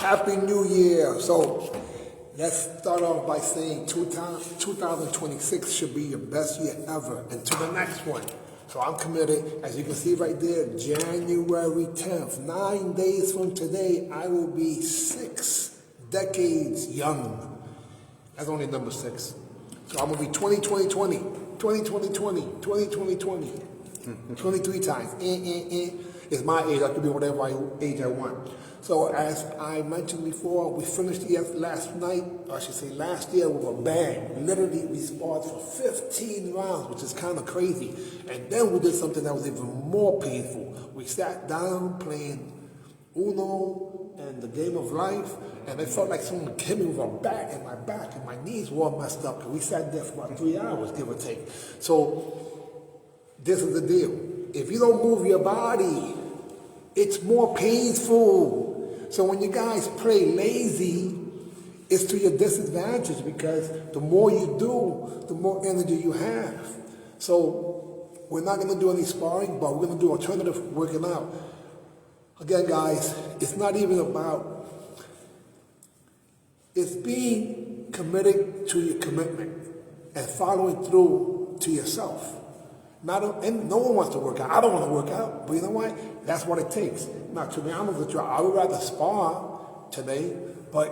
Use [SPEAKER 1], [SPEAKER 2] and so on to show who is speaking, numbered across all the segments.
[SPEAKER 1] Happy New Year. So let's start off by saying 2026 should be your best year ever, and to the next one. So I'm committed, as you can see right there, January 10th, 9 days from today, I will be 6 decades young. That's only number 6. So I'm going to be 2020, 2020, 2020, 23 times. It's my age. I can be whatever age I want. So as I mentioned before, we finished last night, or I should say last year, with a bang. Literally, we sparred for 15 rounds, which is kind of crazy. And then we did something that was even more painful. We sat down playing Uno and the game of life, and it felt like someone hit me with a bat in my back, and my knees were all messed up. And we sat there for about 3 hours, give or take. So this is the deal. If you don't move your body, it's more painful. So when you guys play lazy, it's to your disadvantage, because the more you do, the more energy you have. So we're not going to do any sparring, but we're going to do alternative working out. Again, guys, it's not even about, it's being committed to your commitment and following through to yourself. And no one wants to work out. I don't want to work out, but you know what? That's what it takes. Now, to be honest with you, I would rather spar today, but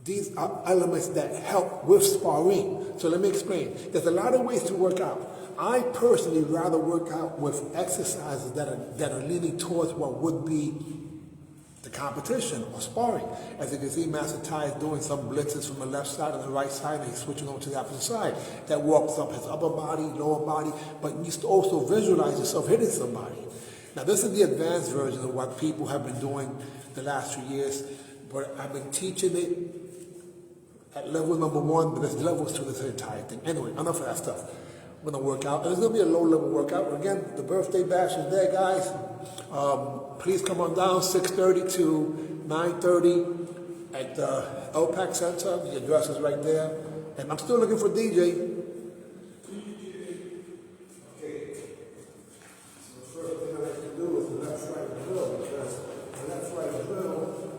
[SPEAKER 1] these are elements that help with sparring. So let me explain. There's a lot of ways to work out. I personally rather work out with exercises that are leaning towards what would be the competition or sparring. As you can see, Master Ty is doing some blitzes from the left side and the right side, and he's switching over to the opposite side. That walks up his upper body, lower body, but you also visualize yourself hitting somebody. Now, this is the advanced version of what people have been doing the last few years, but I've been teaching it at level number 1, but there's levels to this entire thing. Anyway, enough of that stuff. We're going to work out. And it's going to be a low-level workout. Again, the birthday bash is there, guys. Please come on down, 6:30 to 9:30 at the LPAC Center. The address is right there. And I'm still looking for DJ. Okay. So the first thing I like to do is the left-right drill, because the left-right drill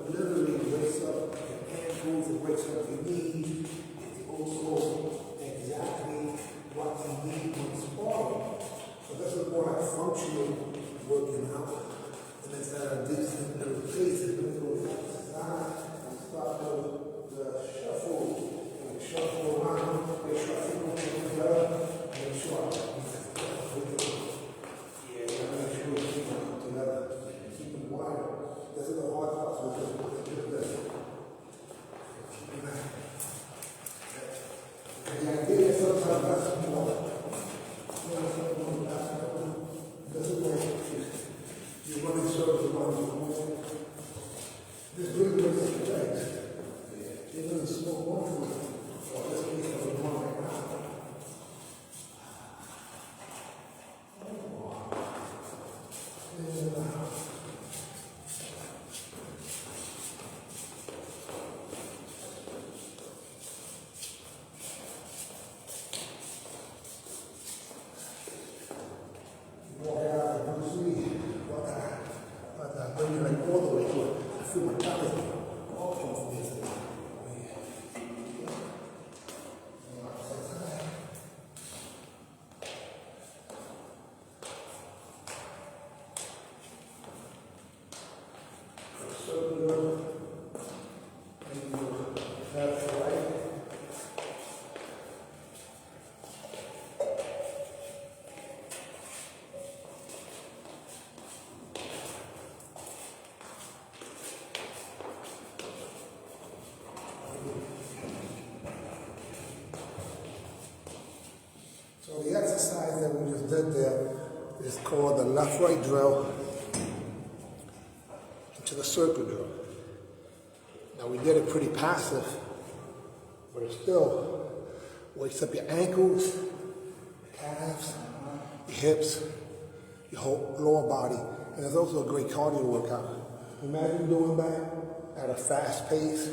[SPEAKER 1] literally wakes up your ankles, it wakes up your knees. It's also exactly what you need when sparring. So this is more like functional working out. And it's a decent little pace. It's a little exercise. And start the shuffle. And shuffle around. Make sure I keep moving together. Make sure I keep them together. Keep them wide. This is the hard part. So just do this. Keep them back. And the idea is sometimes that's more. This is where you run in circles around the wall. This really makes your legs. It doesn't smoke one foot. Or this case of the one right now. So the exercise that we just did there is called the left-right drill into the circle drill. Now we did it pretty passive, but it still wakes up your ankles, your calves, your hips, your whole lower body, and it's also a great cardio workout. Imagine doing that at a fast pace,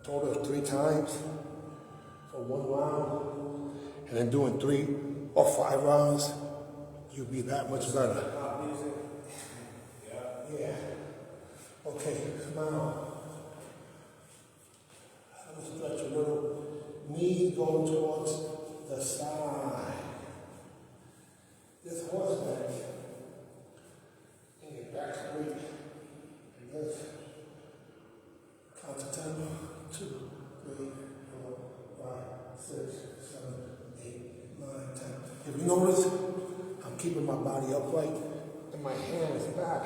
[SPEAKER 1] a total of 3 times for 1 round, and then doing 3 or 5 rounds, you'll be that much better. Yeah. Okay, now, I'm gonna stretch a little, knee going towards the side. This horseback, and your back straight, and this, count to 10, 2, 3, 4, 5, 6, 7, 8, 9, 10. If you notice, I'm keeping my body upright and my hand is back.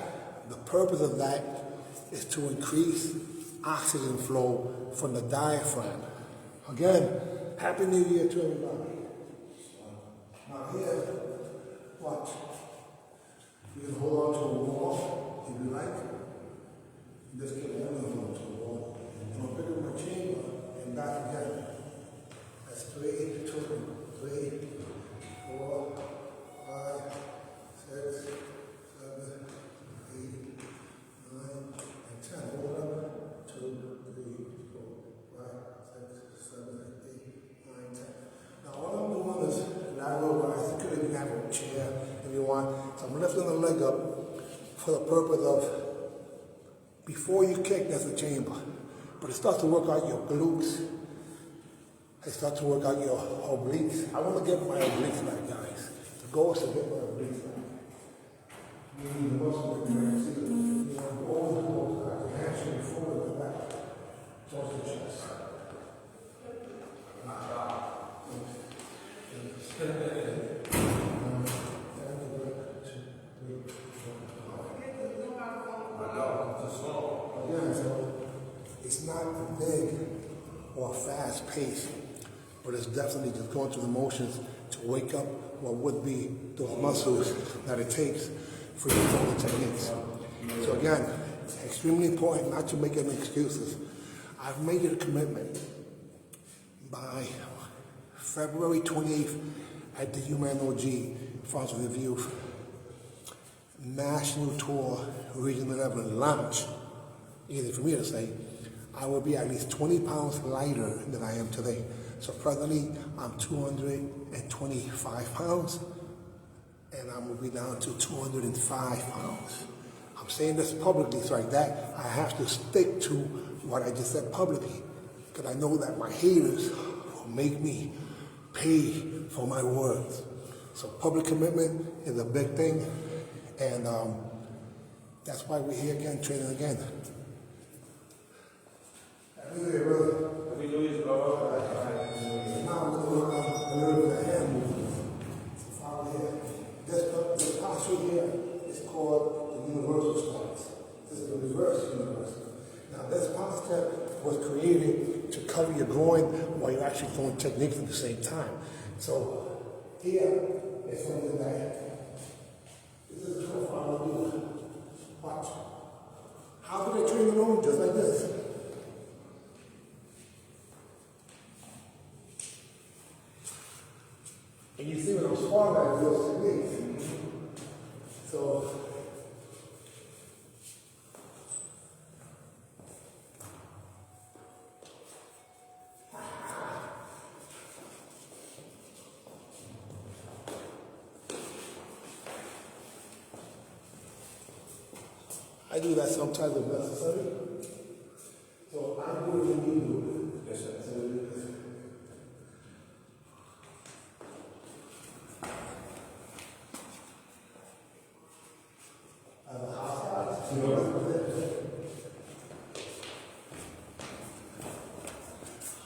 [SPEAKER 1] The purpose of that is to increase oxygen flow from the diaphragm. Again, Happy New Year to everybody. Now here, watch. You can hold on to a wall if you like. Just keep holding on to the wall. And I'll pick up my chamber and back again. That's 3, 2, 3, 4, 5, 6, 7, 8, 9, and 10. Hold up. 2, 3, 4, 5, 6, 7, 8, 9, 10. Now all I'm doing is lateral rise. You could even have a chair if you want. So I'm lifting the leg up for the purpose of, before you kick, that's a chamber. But it starts to work out your glutes. It starts to work out your obliques. I want to get my obliques back, guys. The goal is to get my obliques back. You need the muscle to connect. See, you know, always goes back. The hamstring forward and back. Towards the chest. Again, so it's not big or fast paced, but it's definitely just going through the motions to wake up what would be those muscles that it takes for you to know the techniques. So again, it's extremely important not to make any excuses. I've made it a commitment by February 28th at the UMAN OG, Funds of the Youth, National Tour Region 11 launch, easy for me to say, I will be at least 20 pounds lighter than I am today. So presently, I'm 225 pounds, and I'm going to be down to 205 pounds. I'm saying this publicly, so like that, I have to stick to what I just said publicly, because I know that my haters will make me pay for my words. So public commitment is a big thing, and that's why we're here again, training again. Happy New Year, brother.
[SPEAKER 2] Happy New Year, brother.
[SPEAKER 1] Now I'm going to work on a little bit of hand movement. So follow here. This posture here is called the universal stance. This is the reverse universal. Now this posture was created to cover your groin while you're actually doing techniques at the same time. So here is something that this is a profile of you. Watch. How do they train the room? Just like this. And you see when I'm sparring, I do those techniques. So, I do that sometimes if necessary. So I do it when you do it. Yes, sir.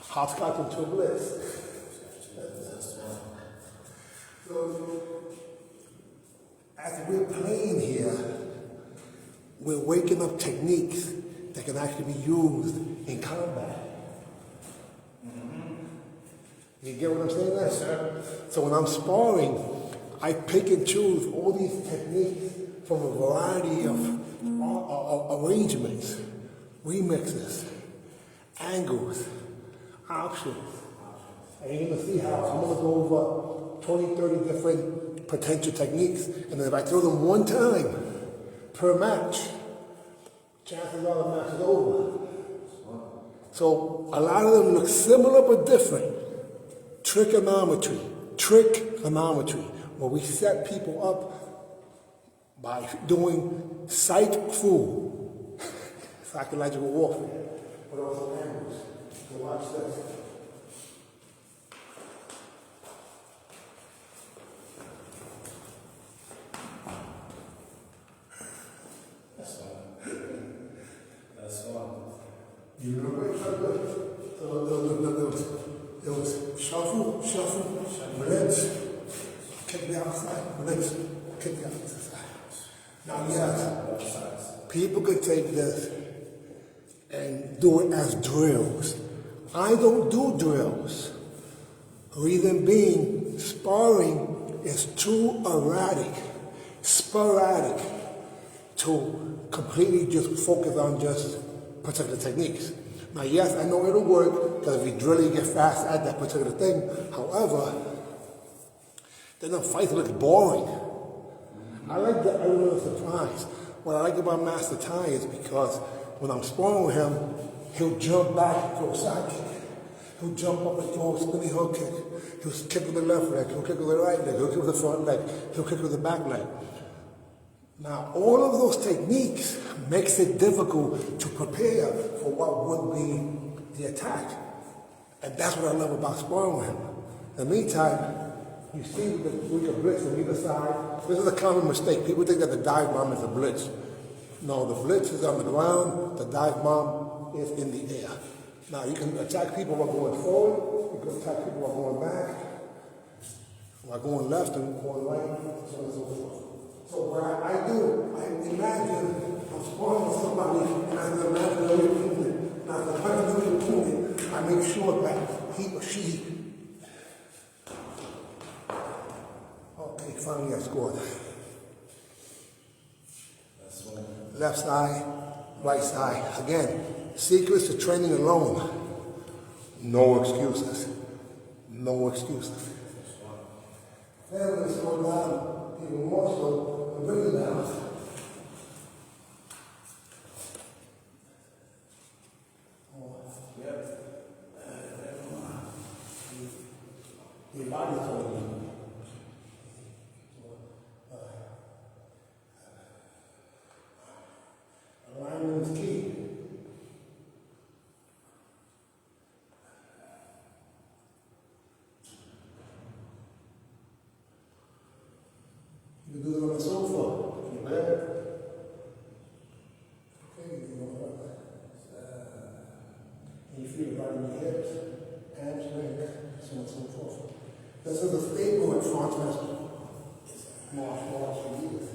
[SPEAKER 1] Hopscotch and two bliss. So, as we're playing here, we're waking up techniques that can actually be used in combat. You get what I'm saying there? Yes, sir. So when I'm sparring, I pick and choose all these techniques from a variety of arrangements, remixes, angles, options. And you're going to see how I'm going to go over 20, 30 different potential techniques. And then if I throw them one time per match, chances are the match is over. So a lot of them look similar but different. Trigonometry, where we set people up by doing psych fu. psychological warfare, but also angles. So watch this.
[SPEAKER 2] That's fun.
[SPEAKER 1] You remember it? So there was shuffle, blitz, kick the outside, blitz, kick the outside. Now, yes, people could take this and do it as drills. I don't do drills. Reason being, sparring is too erratic, sporadic, to completely just focus on just particular techniques. Now, yes, I know it'll work, because if you drill, you get fast at that particular thing. However, then the fight looks boring. I like the element of surprise. What I like about Master Ty is because when I'm sparring with him, he'll jump back and throw a side kick. He'll jump up and throw a spinning hook kick. He'll kick with the left leg, he'll kick with the right leg, he'll kick with the front leg, he'll kick with the back leg. Now, all of those techniques makes it difficult to prepare for what would be the attack. And that's what I love about sparring with him. In the meantime, you see we can blitz from either side. This is a common mistake. People think that the dive bomb is a blitz. No, the blitz is on the ground, the dive bomb is in the air. Now, you can attack people while going forward, you can attack people while going back, while going left and going right, so on and so forth. So what I do, I imagine I'm sparring with somebody, and as an imaginary opponent, I make sure that he or she, okay, finally I scored. Left side, right side. Again, secrets to training alone. No excuses. No excuses. Then let's go down even more so. Bring it down. Yep. Your body's holding. Alignment is key. You can do it on the sofa. You bed. Okay, you know what? And you feel it right in your hips, hamstrings, so on and so forth. This is a staple at Frontenac martial arts for years.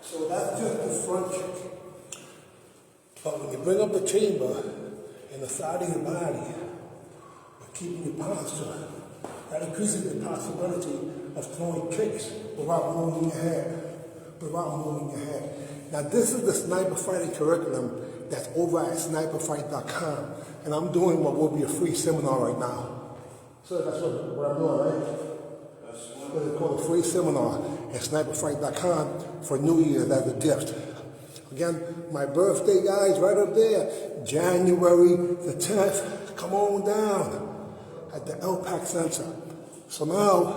[SPEAKER 1] So that's just the front kick. But when you bring up the chamber and the side of your body, you're keeping your posture. That increases the possibility of throwing kicks without moving your head. Now this is the sniper fighting curriculum that's over at sniperfight.com. And I'm doing what will be a free seminar right now. So that's what I'm doing, right? It's called a free seminar at sniperfight.com for New Year's as a gift. Again, my birthday, guys, right up there, January the 10th. Come on down at the LPAC Center. So now,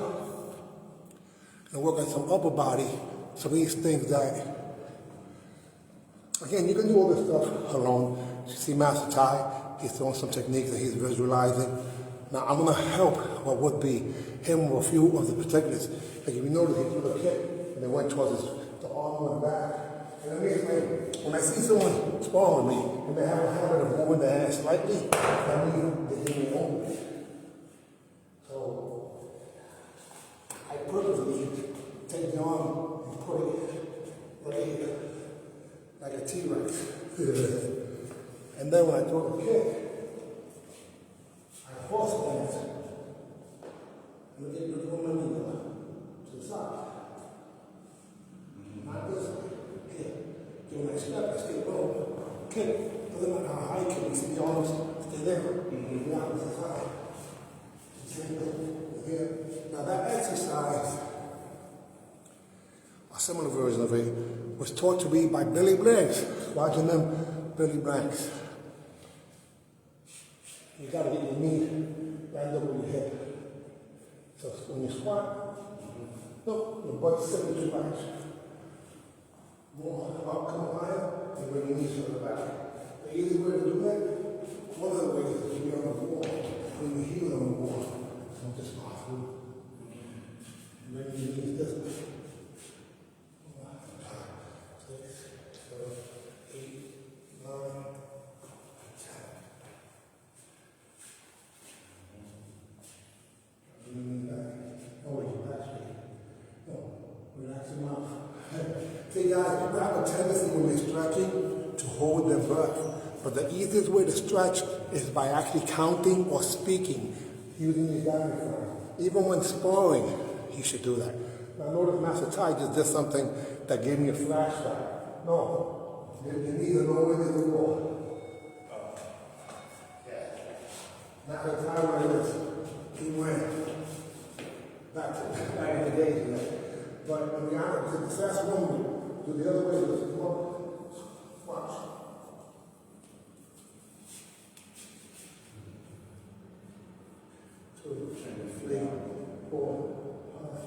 [SPEAKER 1] I'm working on some upper body, some of these things that, again, you can do all this stuff alone. You see Master Ty, he's throwing some techniques that he's visualizing. Now, I'm going to help what would be him with a few of the particulars. Like if you notice, he threw the kick and then went towards the arm went back. And let me explain. When I see someone sparring with me and they have a habit of moving their hand slightly, that means they're hitting home. So I purposely take the arm and put it right here, like a T-Rex. And then when I throw the kick, I force stance. And get the woman to the side. step, I stay low. Kick, doesn't matter how high you kick, you see the arms stay there. The arms is high. Same thing here. Now that exercise, a similar version of it, was taught to me by Billy Blanks. Watching them, Billy Blanks. You gotta get your knee lined up with your hip. So when you squat, no, your butt's 72 back. More up, come higher, and bring your knees to the back. The easy way to do that, one of the ways is to be on the wall, bring your heel on the wall. So just go through. Bring your knees this way. 6, 7, 8, 9, 10. Relax your mouth. See guys, people have a tendency when they're stretching to hold their breath. But the easiest way to stretch is by actually counting or speaking using these diaphragms. Even when sparring, you should do that. Now notice Master Ty just did something that gave me a flashback. No, your knees are nowhere near the wall. Master Ty like this. He went back in the days, you know. But in reality, the fast one do the other way. Watch. 2, 3, 4, 5,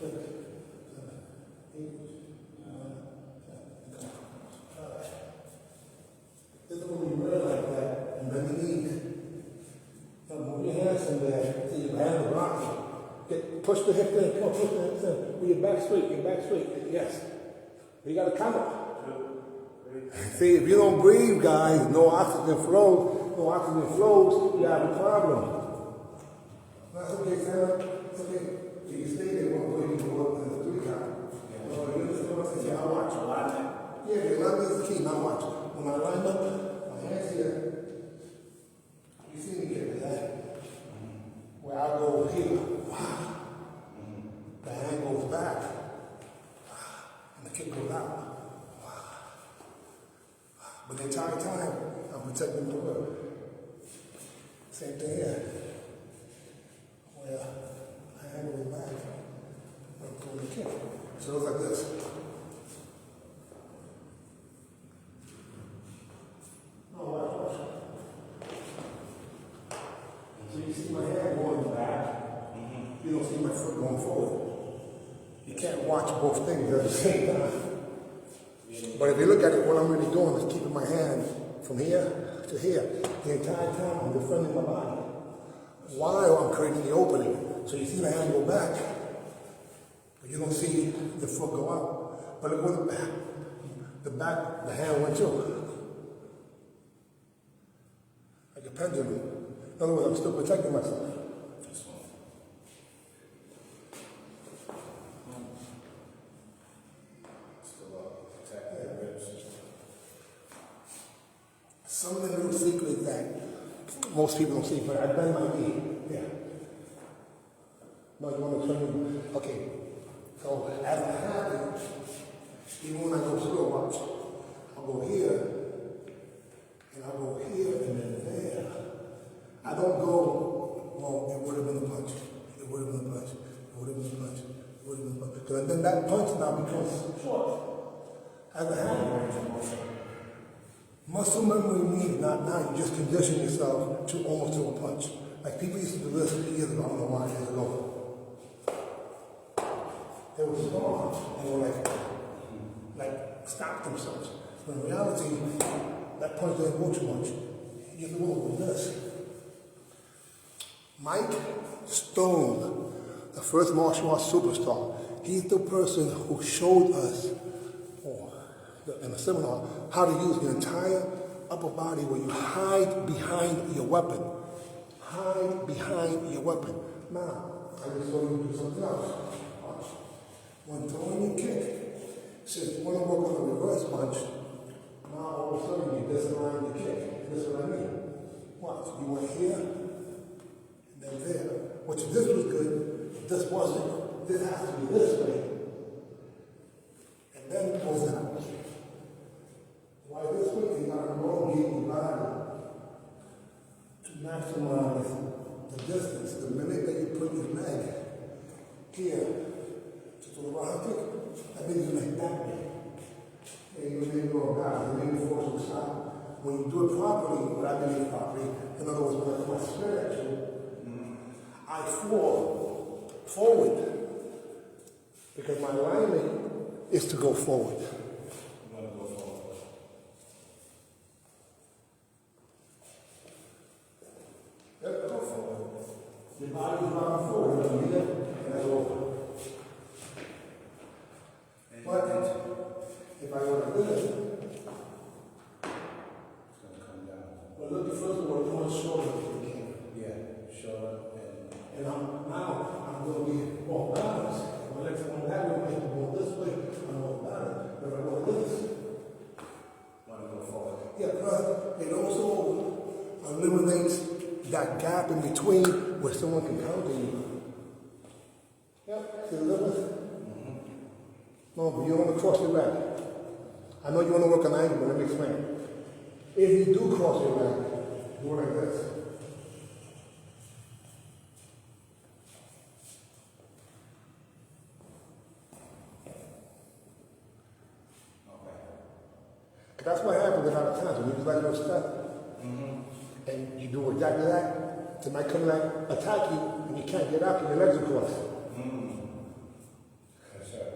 [SPEAKER 1] 6, 7, 8, 9, 10. This is when you wear like that, and bend the knees. Now move your hands in there. See your hands rocking. Push the hips in. Come on, push the hips in. With your back straight. Yes. You got to count it. See, if you don't breathe, guys, no oxygen flows, you have a problem. That's okay, Sarah. It's okay. You can stay there one way, you can go up in the 3 count. You understand what I'm saying? Now watch. Alignment. Yeah, the alignment is the key. Now watch. When I line up, my hands here. You see me get that? Where I go here. Wow. The hand goes back. And the kick goes out. But the entire time, I'm protecting the work. Same thing here. Where the hand goes back. I'm pulling the kick. So it's like this. Oh, watch. So you see my hand going back. You don't see my foot going forward. You can't watch both things at the same time. But if you look at it, what I'm really doing is keeping my hand from here to here. The entire time I'm defending my body while I'm creating the opening. So you see the hand go back, but you don't see the foot go out. But look where the hand went to. Like a pendulum. In other words, I'm still protecting myself. Some of the little secrets that most people don't see, but I bend my knee. Yeah. No, you want to turn your... Okay. So as I happen, even when I go slow, watch. I'll go here, and I'll go here, and then there. I don't go, well, it would have been a punch. It would have been a punch. It would have been a punch. It would have been a punch. Because then that punch now becomes short. As I happen. Muscle memory means not now, you just condition yourself to almost to a punch. Like people used to do this years ago, I don't know why, years ago. They were strong, and they were like stop themselves. But in reality, that punch doesn't go too much. You have to go with this. Mike Stone, the first martial arts superstar, he's the person who showed us in a seminar how to use the entire upper body where you hide behind your weapon. Hide behind your weapon. Now, I just want you to do something else. Watch. When throwing your kick, since you want to work on the reverse punch, now all of a sudden you disalign the kick. This is what I mean. Watch. You went here, and then there. Which this was good, this wasn't. This has to be this way. And then it goes out. maximize the distance. The minute that you put your leg here to the right kick, that means you make that way. And you may go down, you may force to stop. When you do it properly, what I mean properly, in other words, when I come spiritual, I fall forward because my alignment is to go forward. Your body is not forward, you know, and that's over. But if I were to do it,
[SPEAKER 2] It's gonna come down.
[SPEAKER 1] well, look, first of all, you want to show them if you can.
[SPEAKER 2] Yeah, show up
[SPEAKER 1] And I'm going to be more balanced. My legs are going that way, I go this way, I'm more balanced. If I go this,
[SPEAKER 2] wanna go forward.
[SPEAKER 1] yeah, plus it also eliminates that gap in between where someone can counter you. Yep, see the difference? No, but you don't want to cross your leg. I know you want to work an angle, but let me explain. If you do cross your leg, do it like this. That's what happens a lot of times when you do like a little step. And you do exactly that. They might come like attack you and you can't get up and your legs are crossed.
[SPEAKER 2] That's it.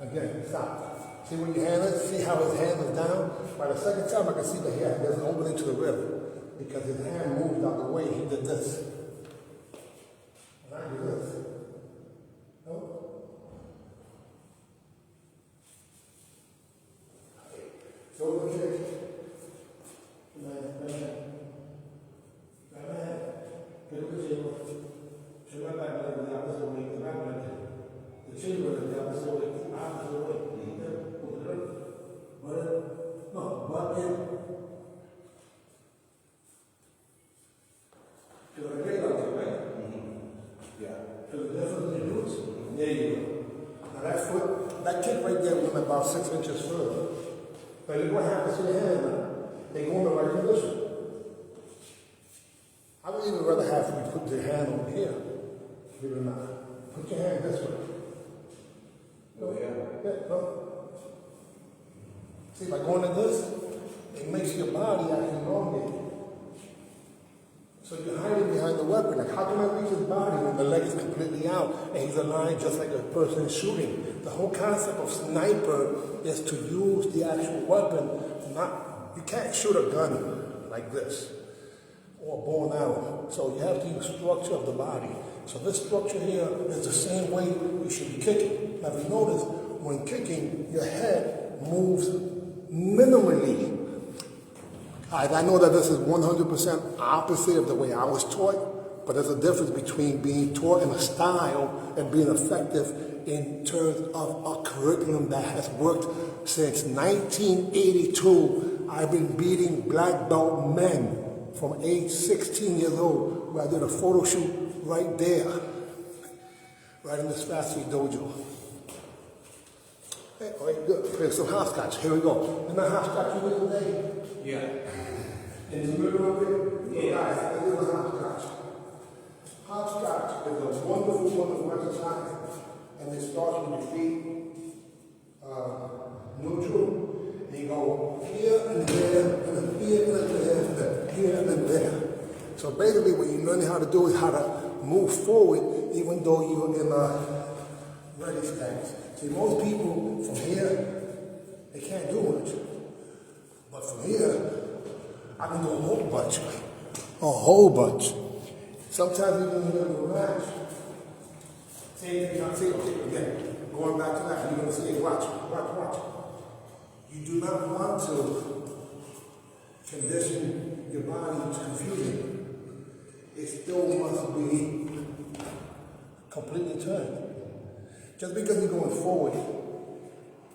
[SPEAKER 1] Again, stop. See where your hand is? See how his hand is down? By the second time I can see that he there's an opening to the rib. Because his hand moved out the way, he did this. And I do this. No? Shoulder kick. Man. Get up the table. Show my back leg the opposite way. The back leg. The chin leg the opposite way. Opposite way. Butt in. Feel the great out there, right?
[SPEAKER 2] Yeah.
[SPEAKER 1] Feel the difference in your glutes? There you go. Now that foot, that kick right there went about 6 inches further. But look what happens to your hand now. They go in the right position. I would even rather have you put your hand over here. Believe it or not. Put your hand this way.
[SPEAKER 2] Oh, yeah.
[SPEAKER 1] Yeah, no. See, by going like this, it makes your body actually elongated. So you're hiding behind the weapon. Like, how can I reach his body when the leg is completely out and he's aligned just like a person shooting? The whole concept of sniper is to use the actual weapon. You can't shoot a gun like this or a bow and arrow. So you have to use structure of the body. So this structure here is the same way you should be kicking. Now, if you notice, when kicking, your head moves minimally. I know that this is 100% opposite of the way I was taught, but there's a difference between being taught in a style and being effective in terms of a curriculum that has worked since 1982. I've been beating black belt men from age 16 years old, where I did a photo shoot right there, right in this factory dojo. Hey, all right, good. Play some hopscotch. Here we go. You know hopscotch you did today?
[SPEAKER 2] Yeah.
[SPEAKER 1] In the middle of it, guys, I did a hopscotch. Hopscotch is a wonderful, wonderful exercise, and it starts with your feet neutral, and you go here and there, and then here and there, and then here and then there. So basically, what you're learning how to do is how to move forward, even though you're in a ready stance. See, most people from here, they can't do much, but from here, I can do a whole bunch. A whole bunch. Sometimes even when you relax. Same thing again. Going back to that, you're going to say, watch. You do not want to condition your body to confusion. It still must be completely turned. Just because you're going forward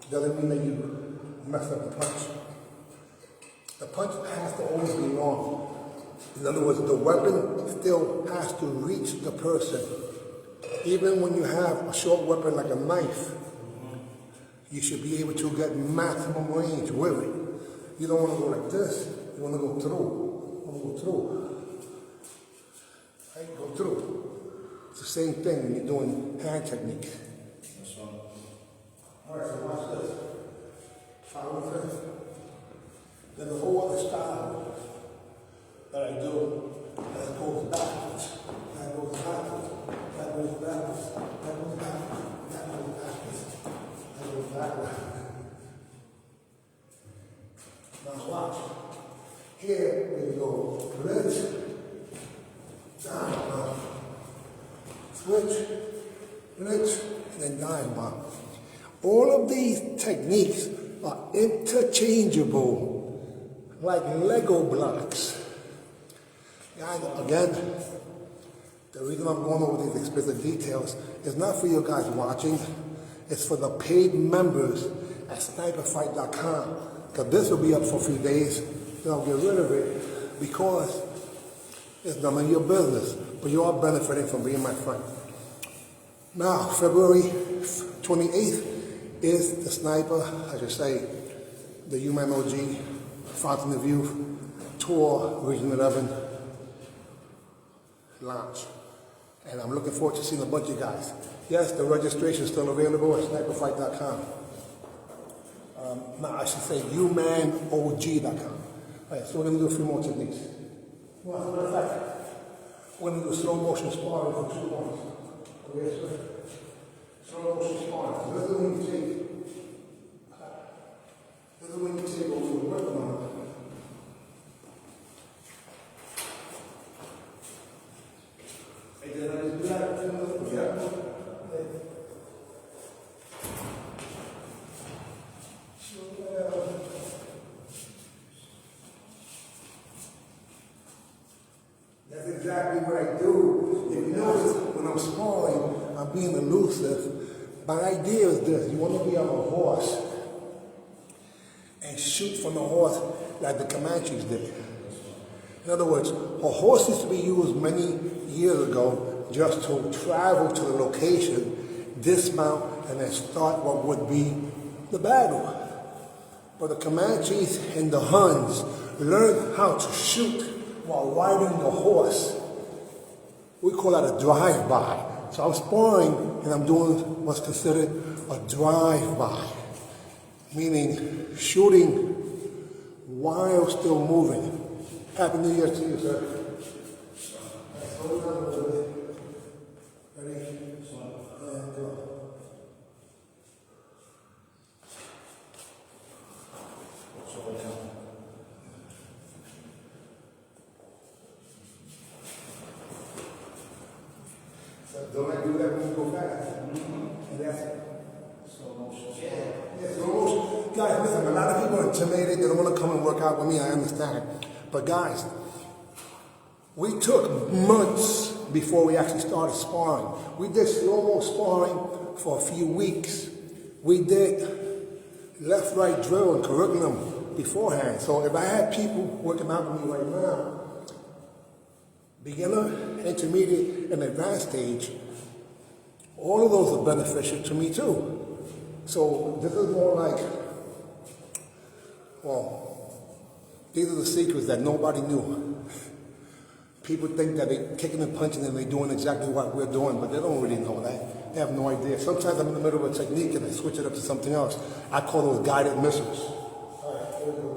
[SPEAKER 1] doesn't mean that you messed up the punch. The punch has to always be long. In other words, the weapon still has to reach the person. Even when you have a short weapon like a knife, you should be able to get maximum range with it. You don't want to go like this. You want to go through. You want to go through. Right? Go through. It's the same thing when you're doing hand techniques.
[SPEAKER 2] That's one.
[SPEAKER 1] All right, so watch this. Follow this. There's a whole other style that I do that goes backwards. That goes backwards. That goes backwards. That goes backwards. That goes backwards. That goes backwards. Now watch. Here we go. Lift. Down. Now. Switch. Lift. And then dive bomb. All of these techniques are interchangeable like Lego blocks. Guys, again, the reason I'm going over these explicit details is not for you guys watching, it's for the paid members at sniperfight.com. Because this will be up for a few days, then I'll get rid of it because it's none of your business, but you are benefiting from being my friend. Now, February 28th is the Sniper, I should say, the UMAN OG Fountain of Youth Tour Region 11 launch. And I'm looking forward to seeing a bunch of guys. Yes, the registration is still available at sniperfight.com. I should say UMANOG.com. All right, so we're going to do a few more techniques. Well, as a matter of fact, we're going to do slow motion sparring for 2 points. Okay, so slow motion sparring. So this is when you take. This is when you take what we were working on. And then I just do that. Yeah. That's exactly what I do. If you notice, when I'm sparring, I'm being elusive. My idea is this: you want to be on a horse and shoot from the horse like the Comanches did. In other words, a horse used to be used many years ago just to travel to the location, dismount, and then start what would be the battle. But the Comanches and the Huns learned how to shoot while riding the horse. We call that a drive-by. So I'm sparring and I'm doing what's considered a drive-by, meaning shooting while still moving. Happy New Year to you, sir. Hold on a little bit. Ready? And go. So don't I do that when you go fast? And that's slow motion. Yeah, slow motion. Guys, listen, a lot of people are intimidated. They don't want to come and work out with me. I understand. But guys, we took months before we actually started sparring. We did slow-mo sparring for a few weeks. We did left-right drill and curriculum beforehand. So if I had people working out with me right now, beginner, intermediate, and advanced stage, all of those are beneficial to me too. So this is more like, well, these are the secrets that nobody knew. People think that they're kicking and punching and they're doing exactly what we're doing, but they don't really know that. They have no idea. Sometimes I'm in the middle of a technique and I switch it up to something else. I call those guided missiles. All right, here we go.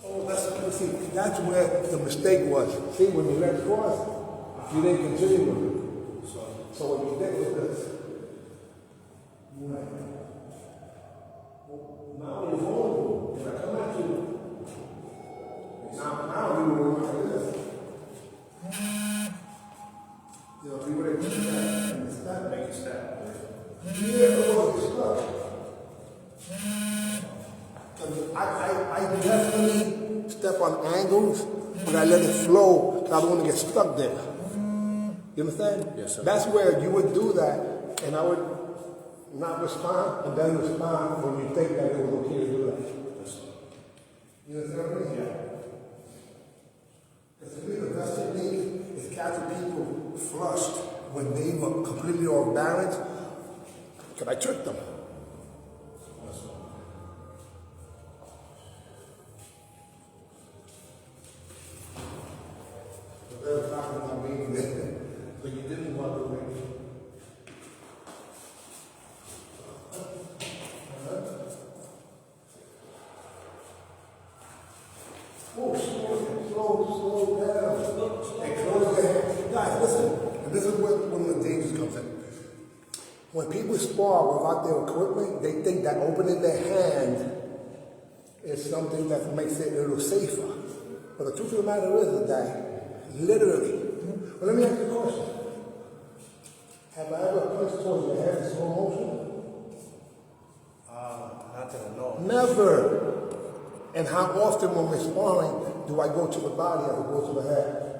[SPEAKER 1] Oh, see, that's where the mistake was. See, when you let cross, you didn't continue with it. So what you did was this. Right. Now you're vulnerable. If I come at you, now you will look like this. You know, we would have done that and step. Make a step. Yeah, well, it's stuck. I definitely step on angles, but I let it flow because I don't want to get stuck there. You understand?
[SPEAKER 2] Yes, sir.
[SPEAKER 1] That's where you would do that, and I would not respond, and then respond when you think that it was okay to do that. You understand what I mean? Yeah. Because to me, the best technique is catching people flushed when they were completely off balance, Because I tricked them. So you didn't want to wait. Oh, slow down. And close your hands. Guys, listen. And this is where one of the dangers comes in. When people spar without their equipment, they think that opening their hand is something that makes it a little safer. But the truth of the matter is that literally, well, let me ask you a question. Have I ever punched towards your head in slow motion?
[SPEAKER 2] Not that I know.
[SPEAKER 1] Never. And how often when we're sparring do I go to the body as opposed to the head?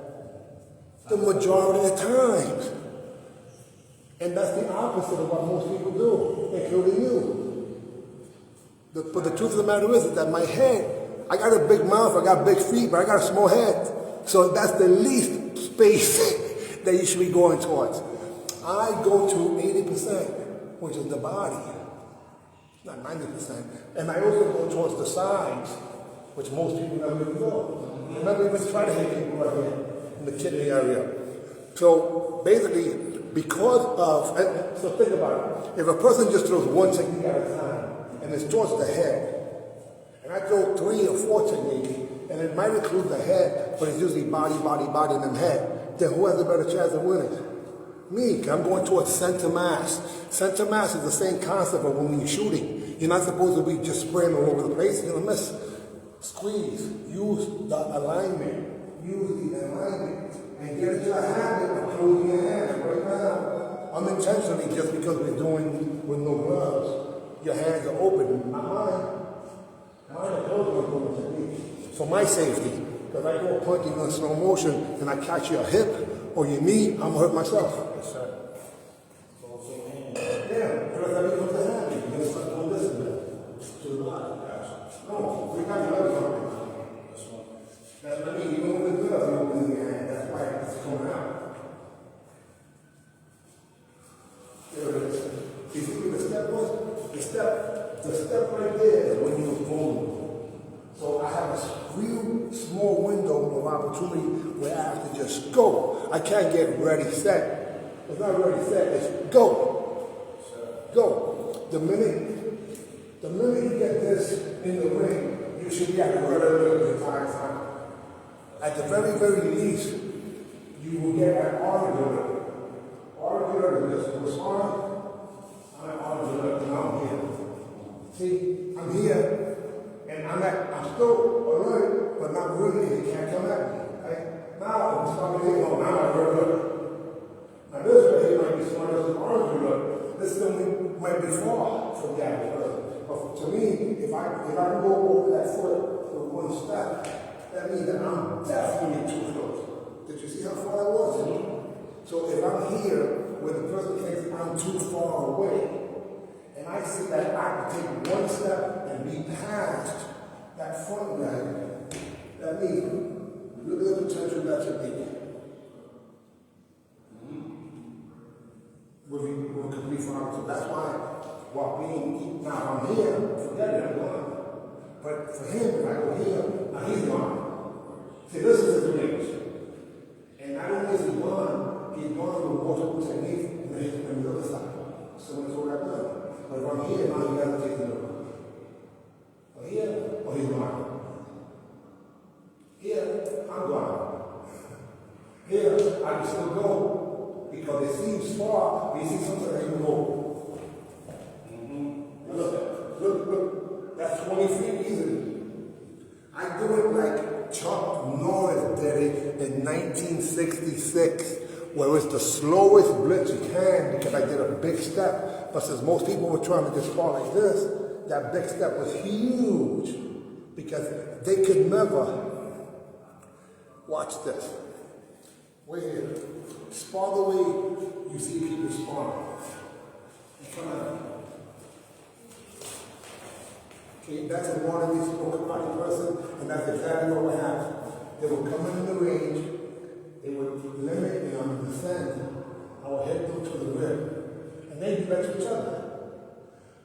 [SPEAKER 1] The majority of the times. And that's the opposite of what most people do, including you. But the truth of the matter is that my head, I got a big mouth, I got big feet, but I got a small head. So that's the least space that you should be going towards. I go to 80%, which is the body, not 90%. And I also go towards the sides, which most people never even go. They never even try to hit people right here in the kidney area. So basically, because of, so think about it. If a person just throws one technique at a time, and it's towards the head, and I throw 3 or 4 techniques, and it might include the head, but it's usually body, and then head, then who has a better chance of winning? Me, 'cause I'm going towards center mass. Center mass is the same concept of when you're shooting. You're not supposed to be just spraying all over the place. You're gonna miss. Squeeze. Use the alignment. And get into a habit of closing your hands right now. Unintentionally, just because we're doing with no gloves. Your hands are open. Not mine. Mine are closed when I'm doing technique. For my safety, because I go punching in slow motion and I catch your hip or your knee, I'm gonna hurt myself.
[SPEAKER 2] Yes, sir. Close your hands.
[SPEAKER 1] Yeah, because I become the habit. You're gonna start doing this and that. To the body. No, we got the other one.
[SPEAKER 2] This one.
[SPEAKER 1] That's what I mean. You don't want to do it. You don't want to your hand. That's why it's coming out. There it is. You see what the step was? The step right there is when you're vulnerable. So I have a real small window of opportunity where I have to just go. I can't get ready, set. It's not ready, set. It's go. Go. The minute you get this in the ring, you should be at the the entire time. At the very, very least, you will get an argument. Argument is just respond. I'm an argument and I'm here. See, I'm here and I'm still alert, but not really. You can't come at me. Right? Now I'm starting to now I'm alert. Now this way he might be smart as an argument. This thing might be far from the average person. But to me, if I can go over that foot with one step, that means that I'm definitely too close. Did you see how far that was? So if I'm here where the person thinks I'm too far away, and I see that I can take one step and be past that front guy, that means look at the potential that should be. We're complete farmers. So that's why while being now I'm here, forget it, I'm gone. But for him, if I go here, now he's gone. See, this is his range. And not only is he gone with multiple techniques and then he's on the other side. So when it's all that done. But if I'm here, now he has to take the other one. Or here, or he's gone. Here, I'm gone. Here, I can still go. Because it seems far, but you see something that you can go. Look. That's 20 feet easily. I do it like Chuck Norris did it in 1966, where it's the slowest blitz you can because I did a big step. But since most people were trying to just fall like this, that big step was huge because they could never watch this. Wait here. Spar the way you see people spar. In front of them. Okay, that's a modern spoken body person, and that's exactly what would happen. They would come in the range, they would limit me on the descent, I would hit them to the rib, and they'd be back to each other.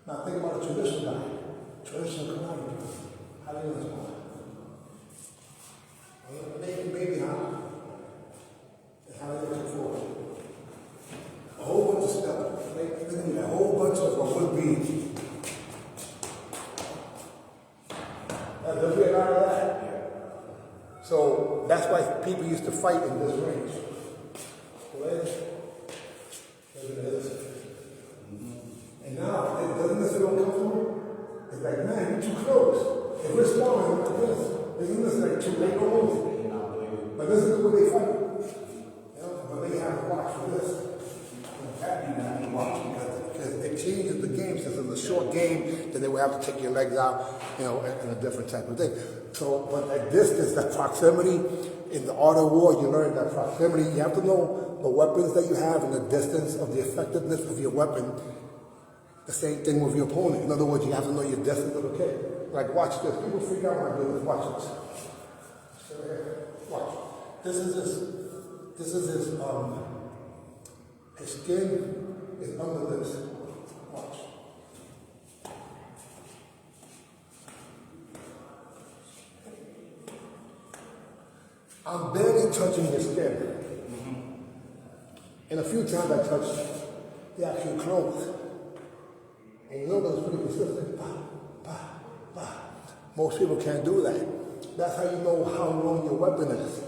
[SPEAKER 1] Now think about a traditional guy, traditional karate person. How do you respond? Maybe how? And how do they come forward? A whole bunch of stuff. Think of a whole bunch of what would be. There'll be a lot of that. So that's why people used to fight in this range. And now, doesn't this feel uncomfortable? It's like, man, you're too close. If we're sparring like this, isn't this like too late almost? But this is the way they fight. You know, but they have to watch for this. That you have to watch because it changes the game. Since it's a short game, then they will have to take your legs out, you know, and a different type of thing. So, but at distance, that proximity, in the art of war, you learn that proximity. You have to know the weapons that you have and the distance of the effectiveness of your weapon. The same thing with your opponent. In other words, you have to know your distance of the kick. Like, watch this. People freak out when I do this. Watch this. So here, watch. This is his skin is under this. Watch. I'm barely touching his skin. And a few times I touched the actual clothes. And you know that's pretty consistent. Bah, bah, bah. Most people can't do that. That's how you know how long your weapon is.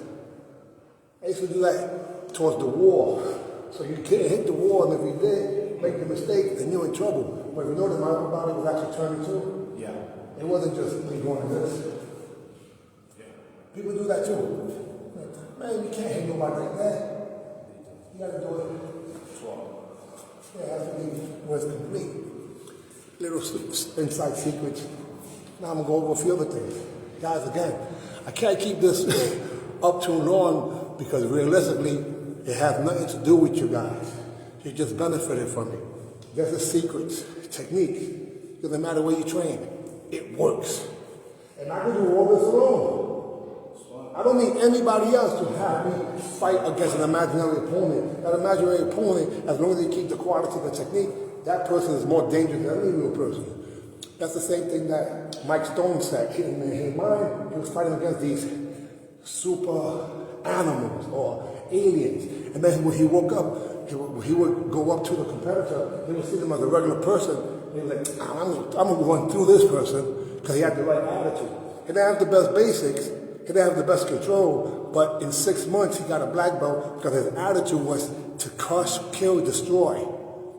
[SPEAKER 1] I used to do that towards the wall. So you can't hit the wall, and if you did make the mistake, then you're in trouble. But if you notice, my upper body was actually turning too. Yeah. It wasn't just me going like this. Yeah. People do that too. Man, you can't hit nobody like that. You gotta do it. 12. Yeah, it has to be where it's complete. Little inside secrets. Now I'm gonna go over a few other things. Guys, again, I can't keep this up too long because realistically, it has nothing to do with you guys. You just benefited from it. There's a secret, technique. Doesn't matter where you train. It works. And I can do all this alone. I don't need anybody else to have me fight against an imaginary opponent. That imaginary opponent, as long as you keep the quality of the technique, that person is more dangerous than any real person. That's the same thing that Mike Stone said. In his mind, he was fighting against these super animals or aliens. And then when he woke up, he would go up to the competitor, he would see them as a regular person, and he was like, I'm going to run through this person because he had the right attitude. He didn't have the best basics, he didn't have the best control, but in 6 months he got a black belt because his attitude was to crush, kill, destroy.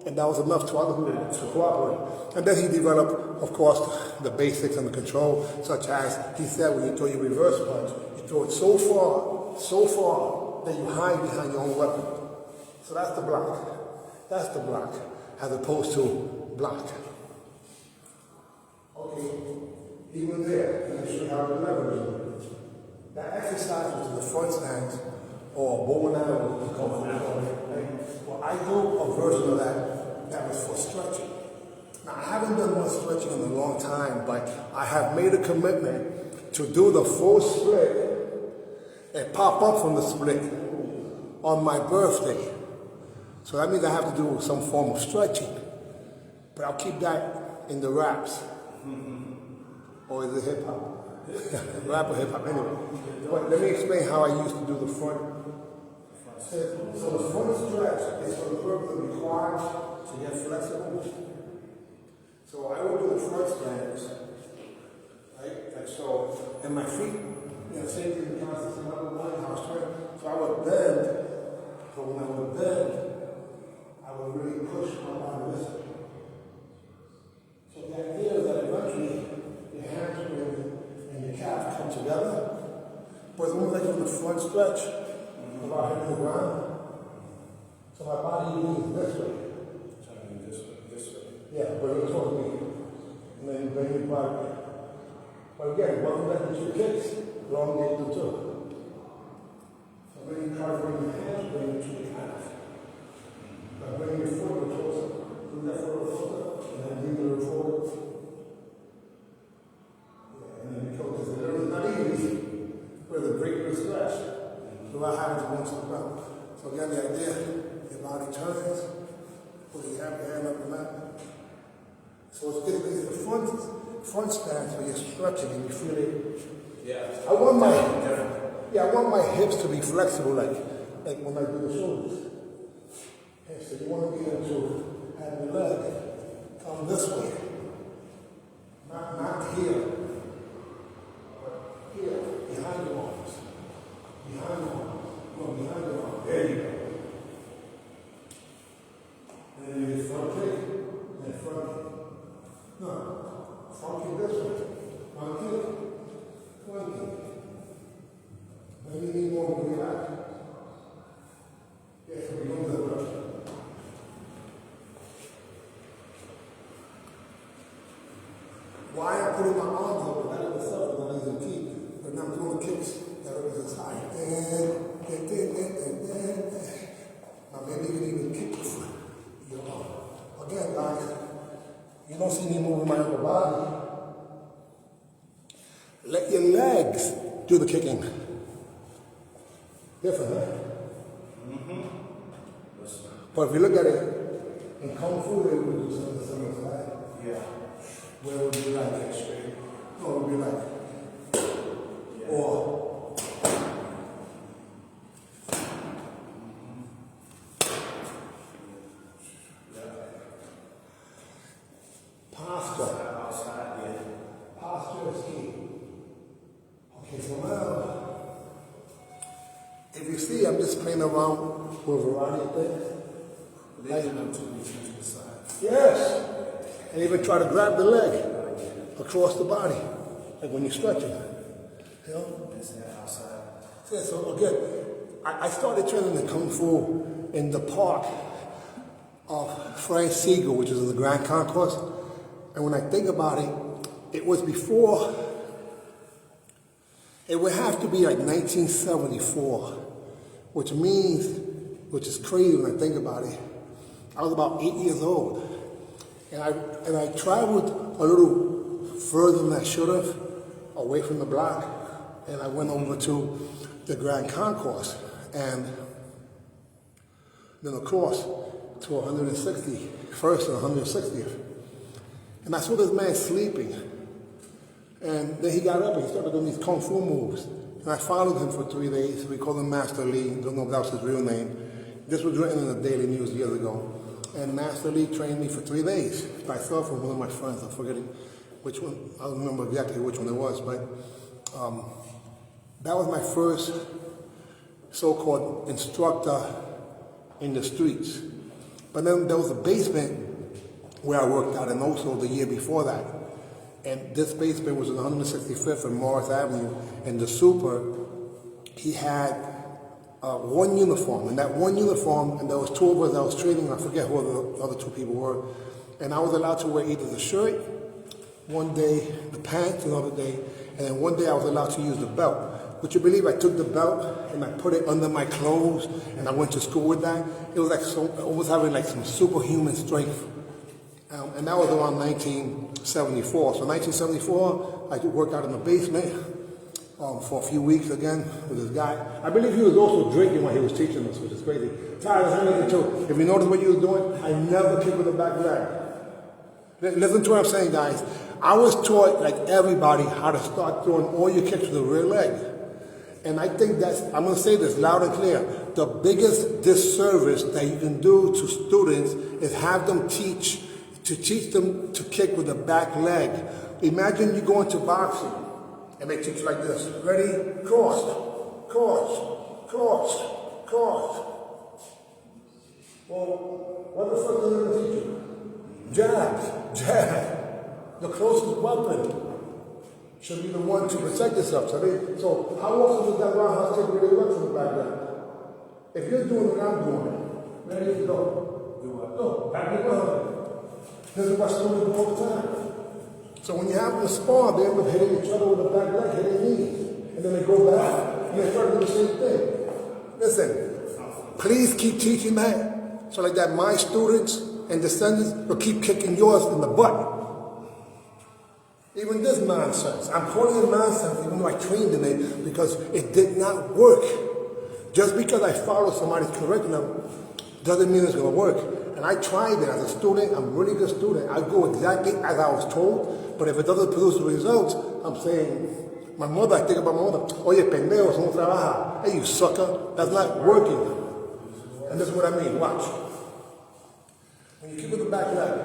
[SPEAKER 1] And that was enough to other people to cooperate. And then he developed, of course, the basics and the control, such as he said when you throw your reverse punch, you throw it so far that you hide behind your own weapon. So that's the block. That's the block, as opposed to block. Okay, even there, let me show you how to leverage. That exercise was the front stance, or bow and arrow, well, I do a version of that was for stretching. Now, I haven't done much stretching in a long time, but I have made a commitment to do the full split and pop up from the split on my birthday. So that means I have to do some form of stretching. But I'll keep that in the raps. Or is it hip hop? Rap or hip hop, anyway. But let me explain how I used to do the front. So the front stretch is for the purpose of the quads to get flexible. So I would do the front stretch, right? Like so, and my feet, same thing in constant, another one, how straight. So I would bend, but when I would bend, I would really push my body this way. So the idea is that eventually your hamstring and your calf come together, but it's almost like you're in the front stretch, about hitting the ground. So my body moves this way. This way. Yeah, but it's supposed to be. And then you bring your body. But again, welcome back to your kicks. Long day to two. So when you try to bring your hands, bring it to the calf. But bring your foot a little closer. Bring that foot a little closer. And then bring it a little forward. Yeah, and then you go. Because it is not easy. With a great big stretch. Without having to go to the ground. So again, the idea, your body turns, put your hand up the mat. So it's the front stance where you're stretching and you feel it.
[SPEAKER 2] Yeah.
[SPEAKER 1] I want my hips to be flexible like when I do the shoulders. Okay, so you want to be able to have your leg come this way. Not here. But here, behind your arms. Behind your arms. Go behind your arms. There you go. And then you front kick. And front kick. No. Front kick this way. Front kick. Front kick. Maybe you need more to relax. Yes, we don't do that. Why I'm putting my arms up, but I never suffer when I use a key. But now I'm doing kicks that are as high. Now maybe you can even kick your foot. Again, guys, you don't see me moving my upper body. Let your legs do the kicking. Different, huh?
[SPEAKER 2] Mm-hmm.
[SPEAKER 1] But if you look at it, in Kung Fu, they would do something similar to that.
[SPEAKER 2] Yeah.
[SPEAKER 1] Where it would be like straight. No, it would be like,
[SPEAKER 2] Yeah.
[SPEAKER 1] or. Posture.
[SPEAKER 2] Outside, yeah.
[SPEAKER 1] Posture is key. Okay, so now, if you see, I'm just playing around with a variety of things.
[SPEAKER 2] They did them to the side.
[SPEAKER 1] Yes. And even try to grab the leg across the body, like when you're stretching. You know?
[SPEAKER 2] That's outside.
[SPEAKER 1] Yeah, so again, I started training in Kung Fu in the park of Frank Siegel, which is in the Grand Concourse. And when I think about it, it was before, it would have to be like 1974, which is crazy when I think about it. I was about 8 years old. And I traveled a little further than I should have, away from the block, and I went over to the Grand Concourse, and then across to 161st and 160th. And I saw this man sleeping, and then he got up and he started doing these Kung Fu moves. And I followed him for 3 days. We called him Master Lee. Don't know if that was his real name. This was written in the Daily News years ago. And Master Lee trained me for 3 days. Myself and one of my friends. I'm forgetting which one. I don't remember exactly which one it was, but that was my first so-called instructor in the streets. But then there was a basement where I worked out, and also the year before that. And this basement was on 165th and Morris Avenue. And the super, he had one uniform, and that one uniform, and there was 2 of us that was training, I forget who the other 2 people were, and I was allowed to wear either the shirt, one day the pants, another day, and then one day I was allowed to use the belt. Would you believe I took the belt and I put it under my clothes, and I went to school with that? It was like almost having like some superhuman strength. And that was around 1974. So 1974, I worked out in the basement for a few weeks again with this guy. I believe he was also drinking when he was teaching us, which is crazy. Tyler, if you notice what you was doing, I never kicked with the back leg. Listen to what I'm saying, guys. I was taught, like everybody, how to start throwing all your kicks with the rear leg. And I think I'm going to say this loud and clear, the biggest disservice that you can do to students is have them teach them to kick with the back leg. Imagine you go into boxing and they teach you like this. Ready? Cross, cross, cross, cross. Well, what the fuck are they going to teach you? Jab, jab. The closest weapon should be the one to protect yourself. So how often does that roundhouse kick really work from the back leg? If you're doing what I'm doing, ready to go. Do what? Go. Back leg up. This is what students do all the time. So when you have them spar, they end up hitting each other with the back leg, hitting knees. And then they go back, and they start doing the same thing. Listen, please keep teaching that, so like that my students and descendants will keep kicking yours in the butt. Even this nonsense. I'm calling it nonsense, even though I trained in it, because it did not work. Just because I follow somebody's curriculum doesn't mean it's going to work. And and I tried it as a student. I'm a really good student. I go exactly as I was told, but if it doesn't produce the results, I'm saying, my mother, I think about my mother, oye, pendejo, eso no trabaja. Hey, you sucker, that's not working. And this is what I mean, watch. When you keep with the back leg,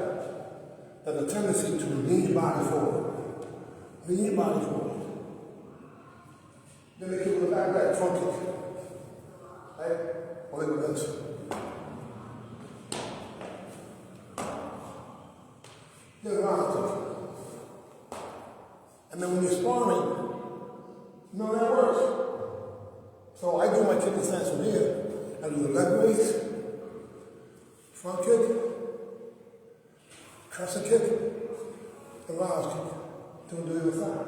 [SPEAKER 1] there's a tendency to lean your body forward. Lean your body forward. Then they keep with the back leg, front kick. Right? Only with this. Then round kick. And then when you're sparring, you know that works. So I do my kicking stance from here. I do the leg raise, front kick, crescent kick, and round kick. To the other side.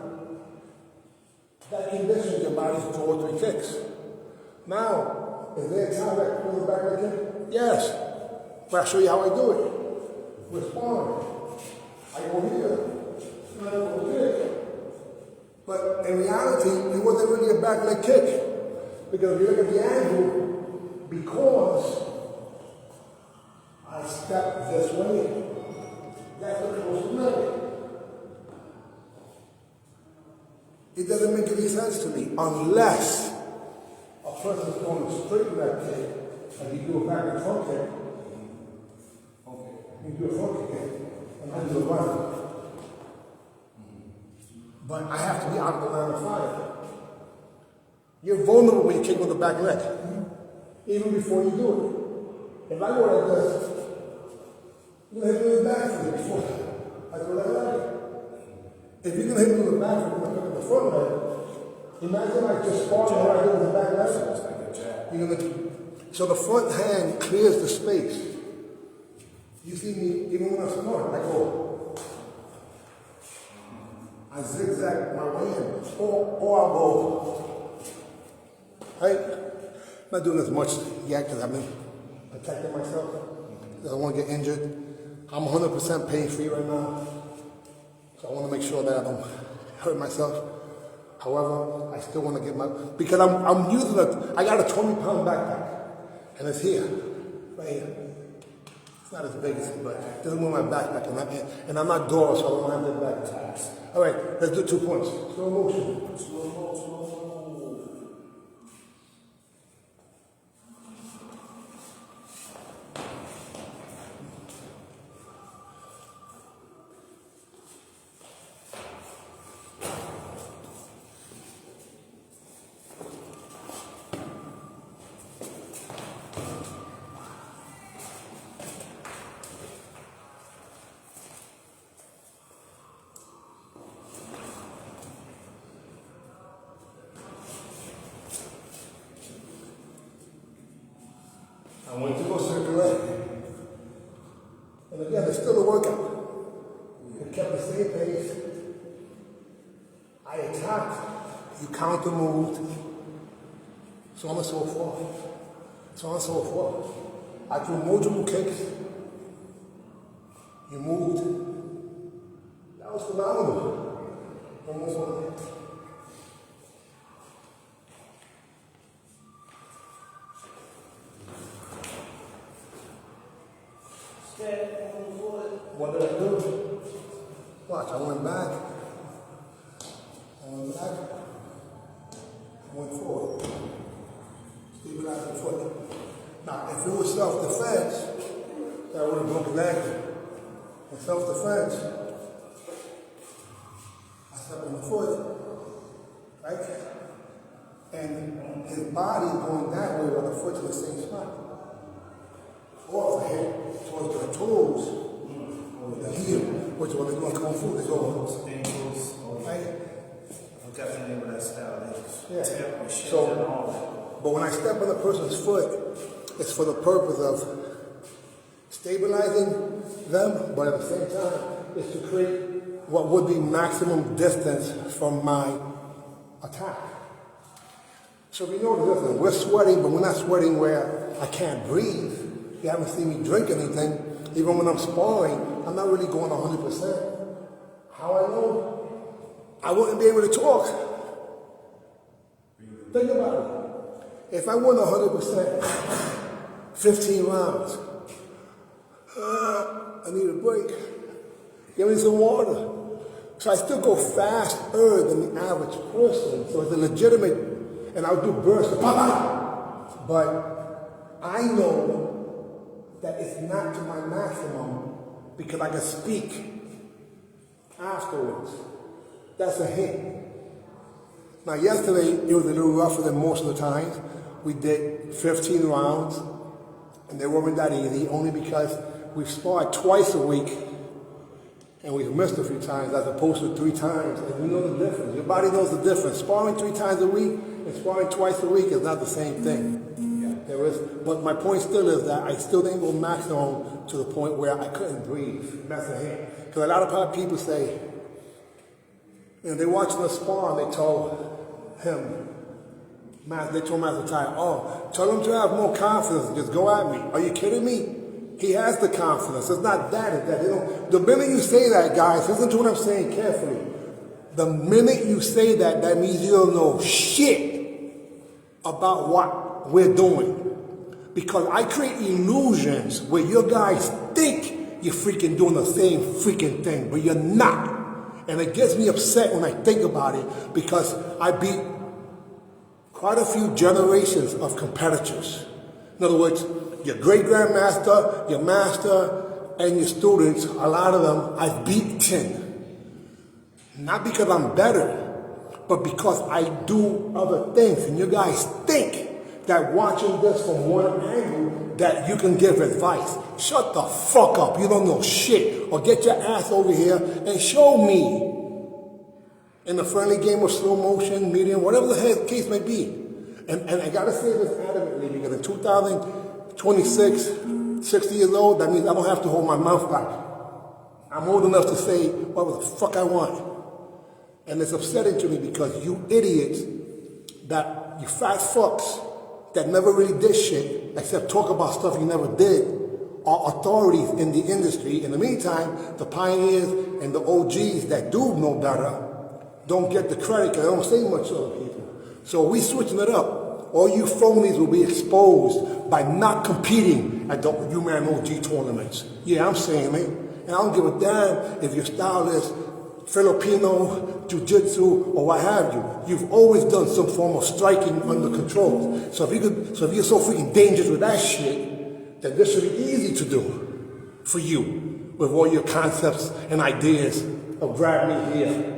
[SPEAKER 1] That conditions your body for 2 or 3 kicks. Now, is there a time that goes back like kick? Yes. But I'll show you how I do it. With sparring. I go here, and I go kick. But in reality, it wasn't really a back leg kick. Because if you look at the angle, because I step this way, that's the close leg. It doesn't make any sense to me unless a person's going to straight leg kick and you do a back and front kick. Okay. You do a front kick and then do a right. But I have to be out of the line of fire. You're vulnerable when you kick with the back leg, even before you do it. If I go like this, you're going to hit me in the back for me before I go that leg. If you're going to hit me in the back for me, the front leg, imagine I just spar right here with the back leg. You're gonna, so the front hand clears the space. You see me, even when I spar, I go. I zigzag my way in, or I'll go. Right? I'm not doing as much yet because I've been protecting myself. Because I want to get injured. I'm 100% pain-free right now. So I want to make sure that I don't hurt myself. However, I still want to get my, because I'm using I got a 20-pound backpack, and it's here, right here. It's not as big as it, but this is with my backpack, and I'm not Doris, so I don't have that backpack. All right, let's do 2 points. Slow motion. Slow mo, slow mo. I want to go circular. And again, it's still a workout. We kept the same pace. I attacked, you counter moved, so on and so forth. So on and so forth. I threw multiple kicks. You moved. That was phenomenal. One more. What did I do? Watch, I went back. I went back. I went forward. Stabilize the foot. Now, if it was self-defense, that would have broken the leg. In self-defense, I step on the foot, right? And his body going that way while the foot's in the same spot. Or if I hit towards the toes, with the heel, which when they're doing Kung Fu, it's over.
[SPEAKER 2] Ankles,
[SPEAKER 1] Right?
[SPEAKER 2] I'm definitely with that style.
[SPEAKER 1] Yeah.
[SPEAKER 2] Tip and shit
[SPEAKER 1] So,
[SPEAKER 2] and all that.
[SPEAKER 1] but when I step on a person's foot, it's for the purpose of stabilizing them, but at the same time, it's to create what would be maximum distance from my attack. So if you notice, listen, we're sweating, but we're not sweating where I can't breathe. You haven't seen me drink anything. Even when I'm sparring, I'm not really going 100%. How I know? I wouldn't be able to talk. Think about it. If I won 100%, 15 rounds, I need a break. Give me some water. So I still go faster than the average person. So it's a legitimate, and I'll do bursts. But I know that it's not to my maximum because I can speak afterwards. That's a hint. Now yesterday, it was a little rougher than most of the times. We did 15 rounds, and they weren't that easy, only because we've sparred twice a week, and we've missed a few times as opposed to 3 times, and we know the difference. Your body knows the difference. Sparring 3 times a week and sparring twice a week is not the same thing. There is, but my point still is that I still didn't go maximum to the point where I couldn't breathe. That's a hint. Because a lot of people say, you know, they watching the spar and they told him, they told Master Ty, oh, tell him to have more confidence, just go at me. Are you kidding me? He has the confidence. It's not that, it's that. They don't, the minute you say that, guys, listen to what I'm saying carefully. The minute you say that, that means you don't know shit about what we're doing. Because I create illusions where you guys think you're freaking doing the same freaking thing, but you're not. And it gets me upset when I think about it because I beat quite a few generations of competitors. In other words, your great grandmaster, your master, and your students, a lot of them I've beaten. Not because I'm better, but because I do other things. And you guys think that watching this from one angle that you can give advice. Shut the fuck up. You don't know shit. Or get your ass over here and show me. In a friendly game of slow motion, medium, whatever the case may be. And I gotta say this adamantly because in 2026, 60 years old, that means I don't have to hold my mouth back. I'm old enough to say whatever the fuck I want. And it's upsetting to me because you idiots, that you fat fucks that never really did shit except talk about stuff you never did are authorities in the industry. In the meantime, the pioneers and the OGs that do know better don't get the credit because they don't say much to other people. So we switching it up. All you phonies will be exposed by not competing at the UMAN OG tournaments. Yeah, I'm saying it. And I don't give a damn if your style is Filipino, jiu-jitsu, or what have you. You've always done some form of striking under control. So if you're so freaking dangerous with that shit, then this should be easy to do for you with all your concepts and ideas of grab me here.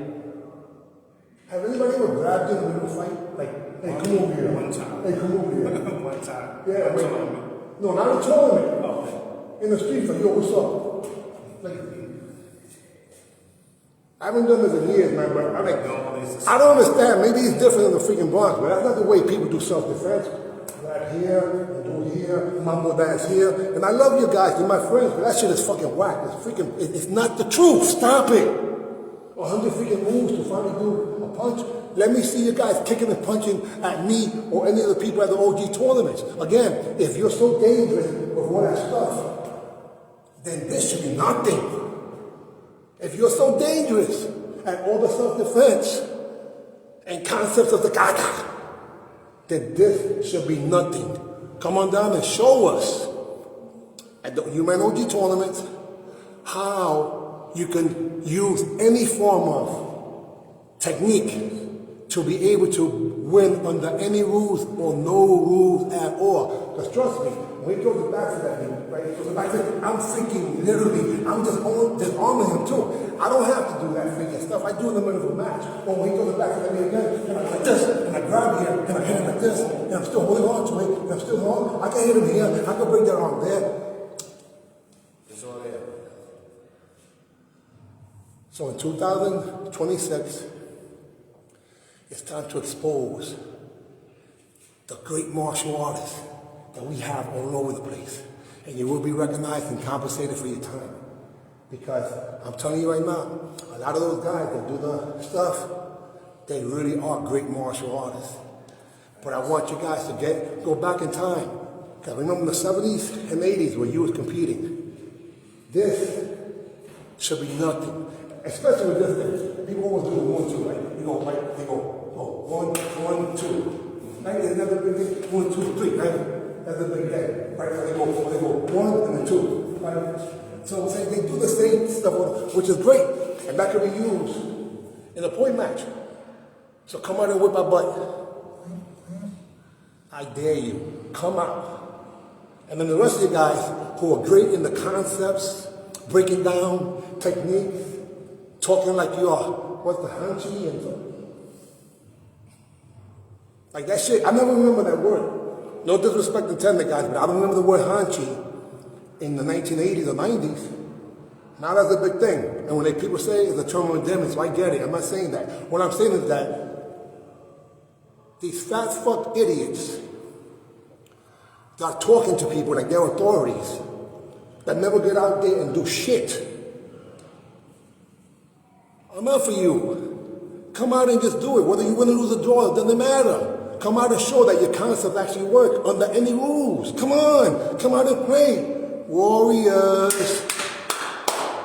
[SPEAKER 1] Have anybody ever grabbed you in a middle fight? Like, hey, come over here.
[SPEAKER 2] One time.
[SPEAKER 1] Hey, come over here.
[SPEAKER 2] One time.
[SPEAKER 1] Yeah, wait. No, not a tournament. Okay. In the street, like, yo, what's up? Like, I haven't done this in years, man, but I don't understand. Maybe it's different in the freaking Bronx, but that's not the way people do self-defense. Grab here, and do here, mambo dance here. And I love you guys, you're my friends, but that shit is fucking whack. It's not the truth. Stop it. 100 freaking moves to finally do a punch. Let me see you guys kicking and punching at me or any of the people at the OG tournaments. Again, if you're so dangerous with all that stuff, then this should be nothing. If you're so dangerous at all the self-defense and concepts of the gaga, then this should be nothing. Come on down and show us at the UMAN OG tournaments how you can use any form of technique to be able to win under any rules or no rules at all. Because trust me, when he goes back to that thing, right? He goes back to that, I'm freaking literally, I'm just arming him too. I don't have to do that freaking stuff. I do in the middle of a match. Or when he goes back to that thing again, and I'm like this, and I grab here, and I hit him like this, and I'm still holding on to it, and I'm still on. I can hit him here, I can break that arm there.
[SPEAKER 2] It's all there.
[SPEAKER 1] So in 2026, it's time to expose the great martial artists that we have all over the place. And you will be recognized and compensated for your time. Because I'm telling you right now, a lot of those guys that do the stuff, they really are great martial artists. But I want you guys to go back in time. Because remember the 70s and 80s where you was competing. This should be nothing. Especially with this thing. People always do the 1-2, right? You go right, they go, 1, 2. Right? There's another big thing. 1, 2, 3, right? That's a big thing. Right? So they go 1 and then 2. right? So say they do the same stuff, which is great, and that can be used in a point match. So come out and whip our butt. I dare you. Come out. And then the rest of you guys who are great in the concepts, breaking down techniques, talking like you are, what's the hanchy and so. Like that shit, I never remember that word. No disrespect to Tender guys, but I remember the word hanchy in the 1980s or 90s. Now that's a big thing. And when people say it's a term of endearment, so I get it. I'm not saying that. What I'm saying is that these fat fuck idiots that are talking to people like they're authorities, that never get out there and do shit. I'm out for you. Come out and just do it. Whether you win or lose or draw, it doesn't matter. Come out and show that your concepts actually work under any rules. Come on. Come out and play. Warriors.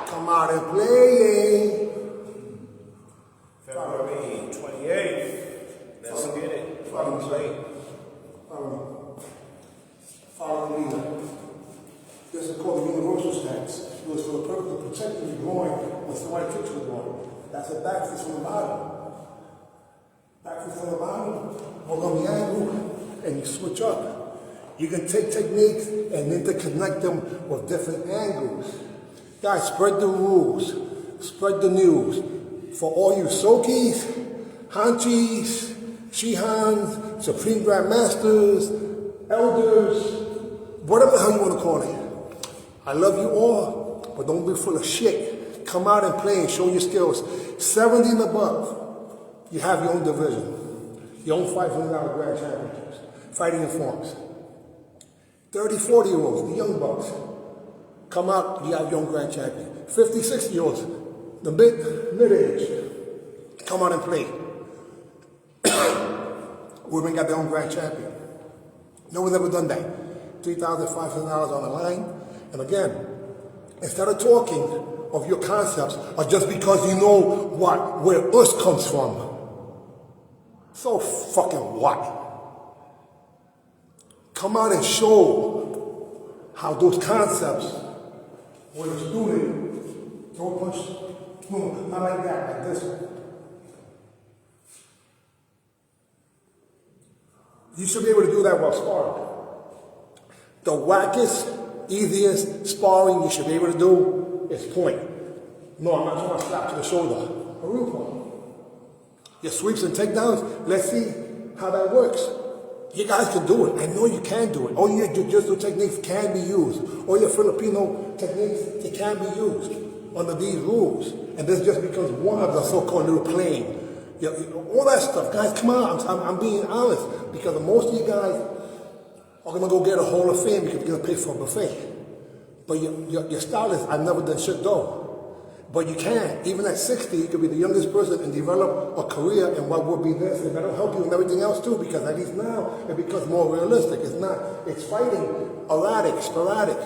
[SPEAKER 1] Come out and play.
[SPEAKER 2] February 28th. Let's get it. Follow me.
[SPEAKER 1] Follow the leader. This is called the universal stance. It was for the purpose of protecting your groin when somebody kicks your groin. That's a back fist from the bottom. Back fist from the bottom. Hold on the angle, and you switch up. You can take techniques and interconnect them with different angles. Guys, spread the rules. Spread the news. For all you Sokis, Hanchis, Shihans, Supreme Grandmasters, Elders, whatever the hell you want to call it. I love you all, but don't be full of shit. Come out and play and show your skills. 70 and above, you have your own division. Your own $500 grand championships. Fighting in forms. 30, 40-year-olds, the young bucks. Come out, you have your own grand champion. 50, 60-year-olds, the mid-age. Come out and play. Women got their own grand champion. No one's ever done that. $3,500 on the line. And again, instead of talking of your concepts, or just because you know where us comes from, so fucking what? Come out and show how those concepts, when a student don't punch, not like that, like this one. You should be able to do that while sparring. The wackest, easiest sparring you should be able to do is point. No, I'm not trying to slap to the shoulder. A real point. Your sweeps and takedowns, let's see how that works. You guys can do it. I know you can do it. All your jiu-jitsu techniques can be used. All your Filipino techniques, they can be used under these rules. And this just becomes one of the so-called little plane. All that stuff, guys, come on. I'm being honest. Because most of you guys are going to go get a Hall of Fame because you're going to pay for a buffet. But your style is, I've never done shit though. But you can. Even at 60, you could be the youngest person and develop a career in what would be this. And that'll help you in everything else too, because at least now it becomes more realistic. It's fighting erratic, sporadic.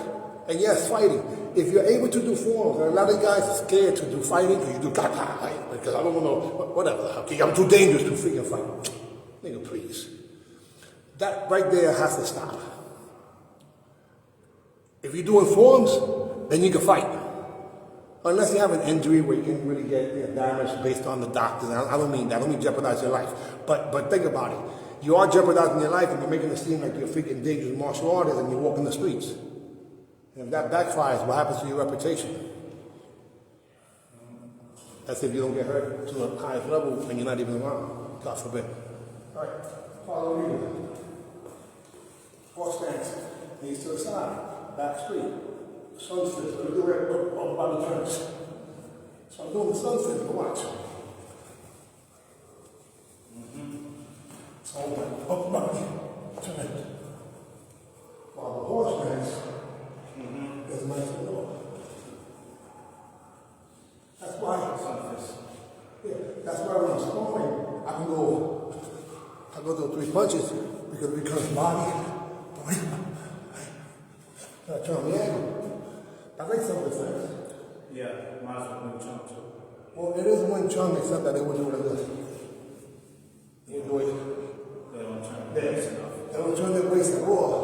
[SPEAKER 1] And yes, fighting. If you're able to do forms, and a lot of guys are scared to do fighting because you do right? Because I don't want to, whatever the hell. I'm too dangerous to freaking fight. Nigga, please. That right there has to stop. If you're doing forms, then you can fight. Unless you have an injury where you can really get damage based on the doctors. I don't mean that. I don't mean jeopardize your life. But think about it. You are jeopardizing your life and you're making it seem like you're a freaking dangerous martial artist and you're walking the streets. And if that backfires, what happens to your reputation? That's if you don't get hurt to the highest level and you're not even around. God forbid. All right. Follow me. Horse stance. Knees to the side. Back straight. Sunset. Let me do it on body turns. So I'm doing the sunset. But watch. So up body. Turn it. While the horse stance is nice and low. That's why when I'm scoring, I go to 3 punches because it becomes body. I turn the angle. I think some defense.
[SPEAKER 2] Yeah, might as well Wing Chun too.
[SPEAKER 1] Well, it is Wing Chun, except that they would do it like this. They would do it.
[SPEAKER 2] They don't turn
[SPEAKER 1] They
[SPEAKER 2] their waist enough.
[SPEAKER 1] don't turn their waist at all.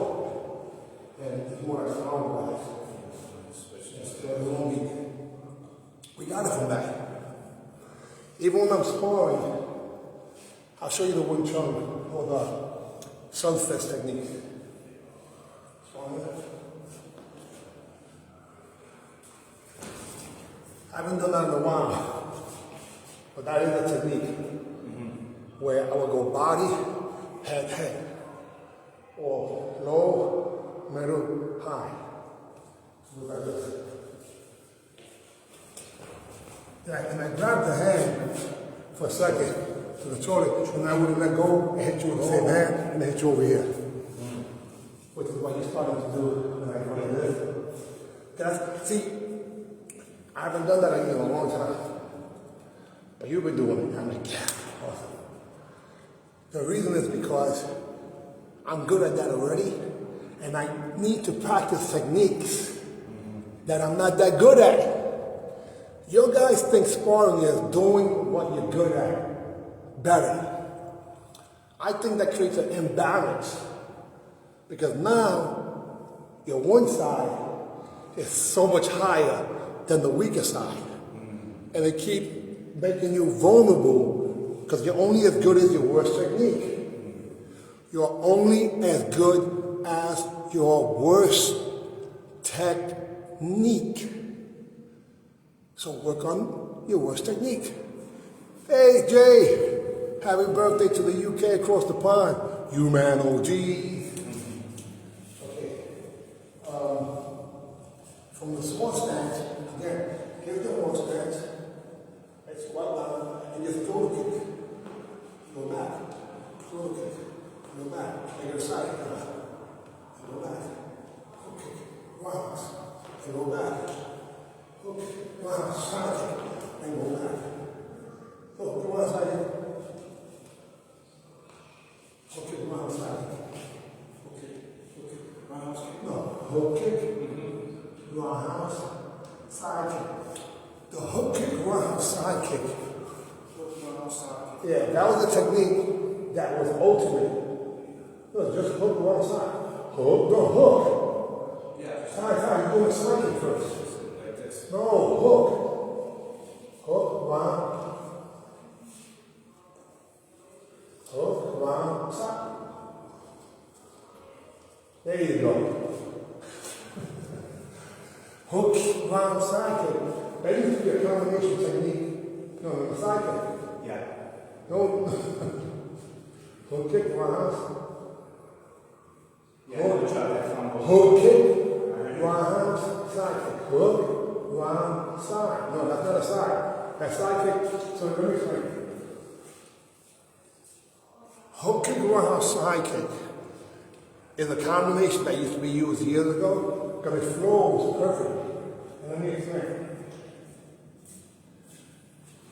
[SPEAKER 1] And it's more like strong guys. We got it from that. Even when I'm sparring, I'll show you the Wing Chun or the sunfist technique. I haven't done that in a while, but that is a technique where I will go body, head, head, or low, middle, high. Look like this. And I grab the hand for a second to the toilet, and I wouldn't let go and hit you with the same hand, and then hit you over here. Which is what you're starting to do when I go like this. See, I haven't done that in a long time. But you've been doing it. I'm like, yeah, awesome. The reason is because I'm good at that already, and I need to practice techniques that I'm not that good at. You guys think sparring is doing what you're good at better. I think that creates an imbalance, because now your one side is so much higher than the weaker side. And they keep making you vulnerable because you're only as good as your worst technique. You're only as good as your worst technique. So work on your worst technique. Hey Jay, happy birthday to the UK across the pond. UMAN OG. From the small stance, again, give the more stance, and squat down, and just throw the kick. Go back, throw the kick, go back, and your side, go back, hook kick, rounds, and go back, hook, rounds, side kick, and go back. So, go one side, hook kick, round, side kick, hook kick, round, no, hook kick, roundhouse, side kick. The hook kick, roundhouse, side kick. Yeah, that was the technique that was ultimate. No, just hook, round, side. Hook, no, hook. Yeah. Side, you're doing side kick first. Like this. No, hook. Hook, round. Hook, round, side. There you go. Hook, round, side kick. That used to be a combination technique. No, side kick. Yeah. No. Hook kick, round. Yeah, hook kick, round, side kick. Hook, round, side. No, that's not a side. That's side kick. So let me explain. Hook kick, round, side kick is a combination that used to be used years ago because it flows perfectly. And let me explain.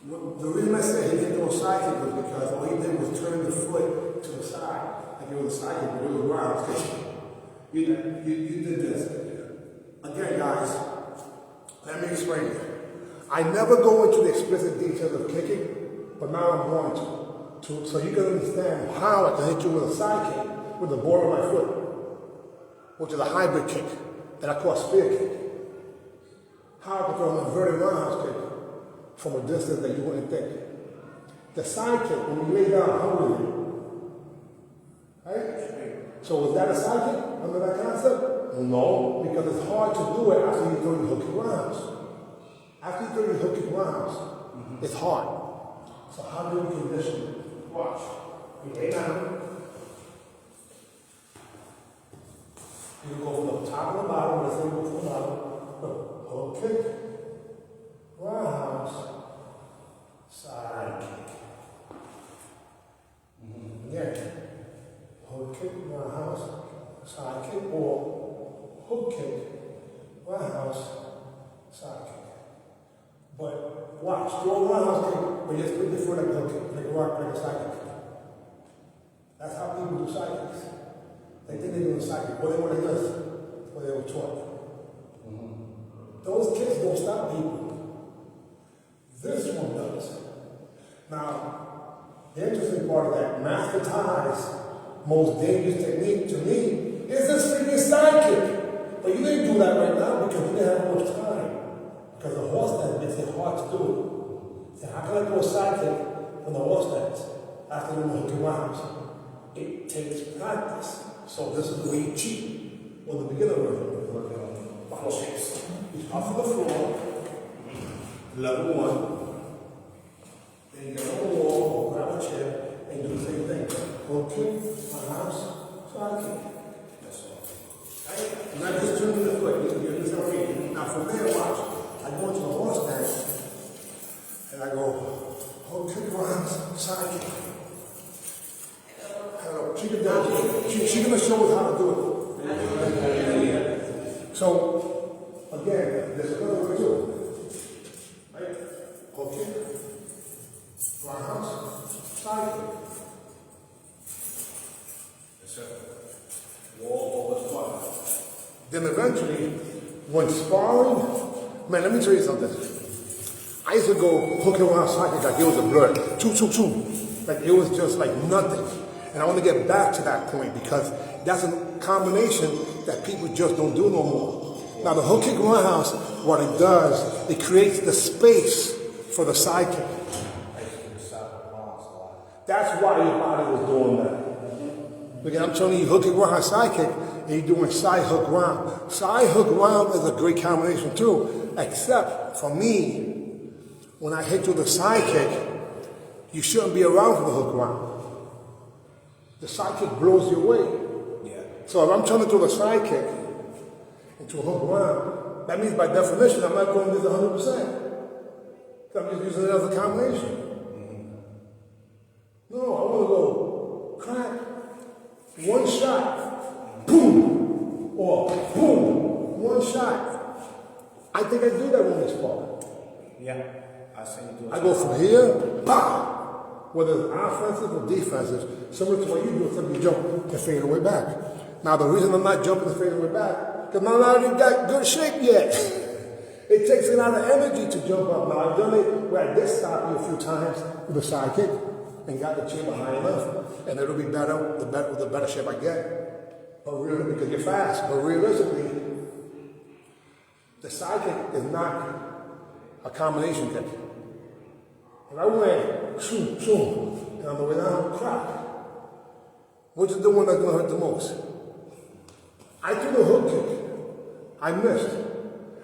[SPEAKER 1] The reason I say he didn't do a side kick was because all he did was turn the foot to the side. Like it was a side kick, but it was round. You did this. Again, guys, let me explain it. I never go into the explicit details of kicking, but now I'm going to so you can understand how I can hit you with a side kick with the ball of my foot, which is a hybrid kick that I call a spear kick. How I can throw an inverted roundhouse kick from a distance that you wouldn't think. The side kick, when you lay down, how will you? Right? So was that a side kick under that concept? No, because it's hard to do it after you throw your hook kick rounds. After you throw your hook kick rounds, it's hard. So how do we condition it? Watch. You lay down. You go from the top to the bottom, let's say go from the bottom. Hook kick, roundhouse, side kick. Again, hook kick, roundhouse, side kick, or hook kick, roundhouse, side kick. But watch, throw a roundhouse kick, but just put your foot like a hook kick, like a rock, like a side kick. That's how people do side kicks. They think they're doing side kick, or they want to do this, or they were taught. Those kicks don't stop people. This one does. Now, the interesting part of that, Master Ty's most dangerous technique to me is this freaking side kick. But you didn't do that right now because you didn't have much time.
[SPEAKER 3] Because the horse stance makes it hard to do. So how can I do a side kick on the horse stance after doing the hook and rounds? It takes practice. So this is the way you cheat on the beginner version. Watch this. You start from the floor, level 1. Then you get on the wall or grab a chair and do the same thing. Hook kick, rounds, side kick. That's all. Right? Not just turning the foot. You understand what I mean? Now from there, watch. I go into the horse stance and I go hook kick, rounds, side kick. She can do it. She's going to show us how to do it. So, again, there's another way too. Right? Okay. Roundhouse, side kick.
[SPEAKER 2] Yes, sir. Wall over squat.
[SPEAKER 1] Then eventually, when sparring, man, let me tell you something. I used to go hook around side kick like it was a blur. Choo, choo, choo. Like it was just like nothing. And I want to get back to that point because that's a combination that people just don't do no more. Now the hook kick roundhouse, what it does, it creates the space for the side kick. That's why your body was doing that. Because I'm telling you, hook kick roundhouse, side kick, and you're doing side hook round. Side hook round is a great combination too, except for me, when I hit you the side kick, you shouldn't be around for the hook round. The side kick blows you away.
[SPEAKER 2] Yeah.
[SPEAKER 1] So if I'm trying to do the side kick into a hook round, that means by definition I'm not going this 100%. I'm just using it as a combination. Mm-hmm. No, I want to go crack, one shot, boom, or boom, one shot. I think I do that when we spar.
[SPEAKER 2] Yeah. I see you do it.
[SPEAKER 1] I go from here, pow. Whether it's offensive or defensive, similar to what you do, except you jump and fade away back. Now, the reason I'm not jumping and fading away back, because I'm not even got good shape yet. It takes a lot of energy to jump up. Now, I've done it where I did stop you a few times with a side kick and got the chamber high enough, and it'll be better the better shape I get. But really, because you're fast. But realistically, the side kick is not a combination kick. If I went, shoom, shoom, and on the way down, crack, which is the one that's going to hurt the most? I threw the hook kick. I missed.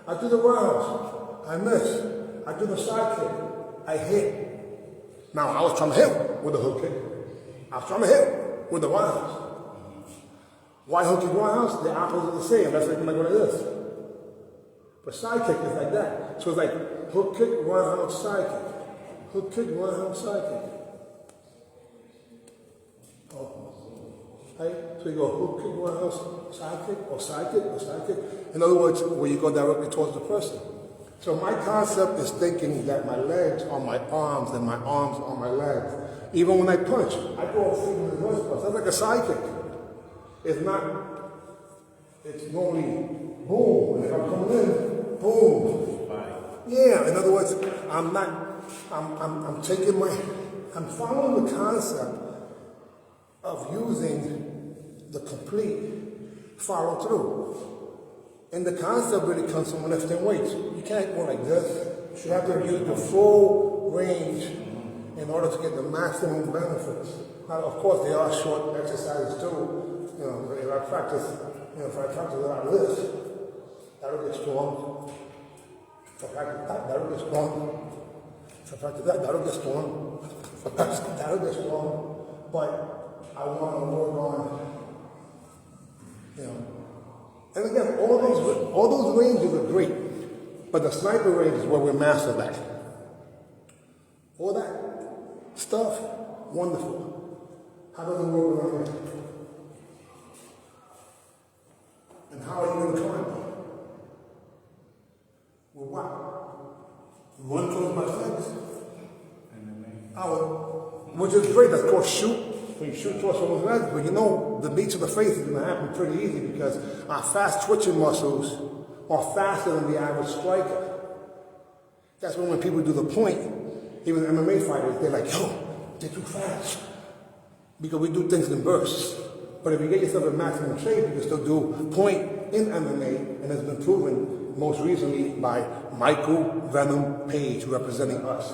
[SPEAKER 1] I threw the roundhouse. I missed. I threw the side kick. I hit. Now, I was trying to hit with the hook kick. I was trying to hit with the roundhouse. Why hook kick, roundhouse? The opposite of the same. That's like what it is. But side kick is like that. So it's like hook kick, roundhouse, side kick. Hook kick, roundhouse, side kick. Oh. Right? So you go hook kick, roundhouse, side kick, or side kick, or side kick. In other words, where you go directly towards the person. So my concept is thinking that my legs are my arms and my arms are my legs. Even when I punch, I go freedom in the punch. That's like a side kick. It's not, it's normally boom. And if I'm coming in, boom. Yeah, in other words, I'm following the concept of using the complete follow through. And the concept really comes from lifting weights. You can't go like this. You have to use the full range in order to get the maximum benefits. Now, of course, there are short exercises too. You know, if I practice like this, that'll get strong. If I practice that, that'll get strong. If I practice that, that'll get strong. If I practice that, that'll get strong. But I want to work on, and again, all those ranges are great, but the sniper range is where we master that. All that stuff, wonderful. How does it work around here? And how are you going to climb? With what? Run towards my legs. Which is great, that's called shoot. When you shoot towards someone's legs, but you know the beat to the face is going to happen pretty easy because our fast twitching muscles are faster than the average striker. That's when people do the point, even MMA fighters, they're like, yo, they're too fast. Because we do things in bursts. But if you get yourself in maximum shape, you can still do point in MMA, and it's been proven most recently by Michael Venom Page, representing us.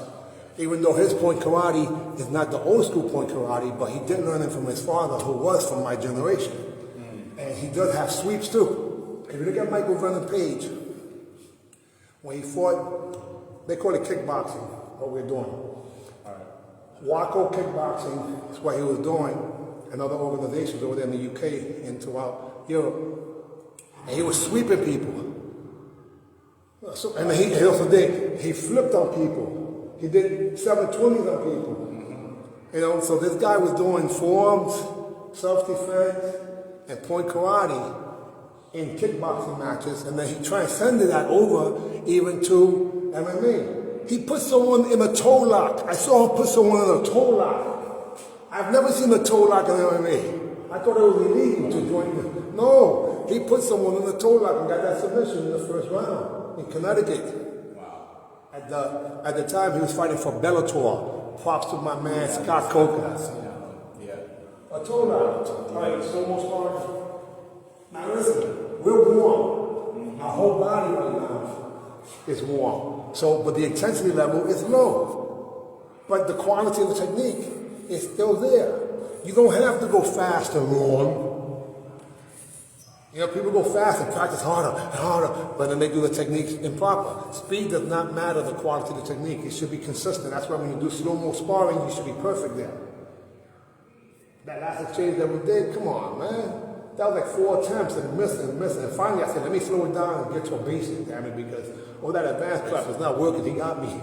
[SPEAKER 1] Even though his point karate is not the old school point karate, but he did learn it from his father, who was from my generation. And he does have sweeps too. If you look at Michael Venom Page, when he fought, they call it kickboxing, what we're doing. Waco kickboxing is what he was doing, and other organizations over there in the UK and throughout Europe. And he was sweeping people. So, and he also did, he flipped on people. He did 720s on people. You know, so this guy was doing forms, self-defense, and point karate in kickboxing matches, and then he transcended that over even to MMA. He put someone in a toe lock. I saw him put someone in a toe lock. I've never seen a toe lock in MMA. I thought it was illegal to join them. No, he put someone in a toe lock and got that submission in the first round in Connecticut. Wow. At the time, he was fighting for Bellator. Props to my man, Scott Coker. A toe lock. All right, so almost hard. Now listen, we're warm. Our whole body right now is warm. So, but the intensity level is low. But the quality of the technique is still there. You don't have to go fast and long. You know, people go fast and practice harder and harder, but then they do the techniques improper. Speed does not matter the quality of the technique. It should be consistent. That's why when you do slow-mo sparring, you should be perfect there. That last exchange that we did, come on, man. That was like 4 attempts and missing and missing. And finally I said, let me slow it down and get to a basic, damn it, because all that advanced crap is not working. He got me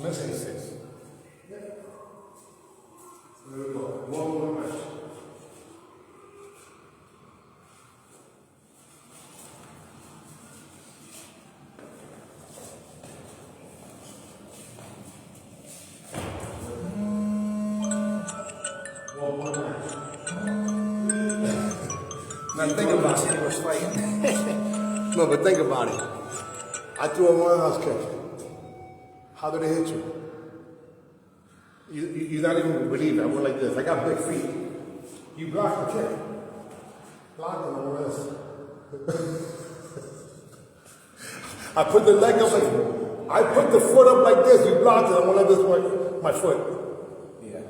[SPEAKER 1] missing 6. Yeah. There we go. One more match. Now think about it. Was fighting. No, but think about it. I threw a roundhouse kick. How did it hit you? You're not even gonna believe it. I went like this. I got big feet. You blocked the kick. Blocked it on the wrist. I put the leg up like, I put the foot up like this. You blocked it. I went like this with my foot. Yeah.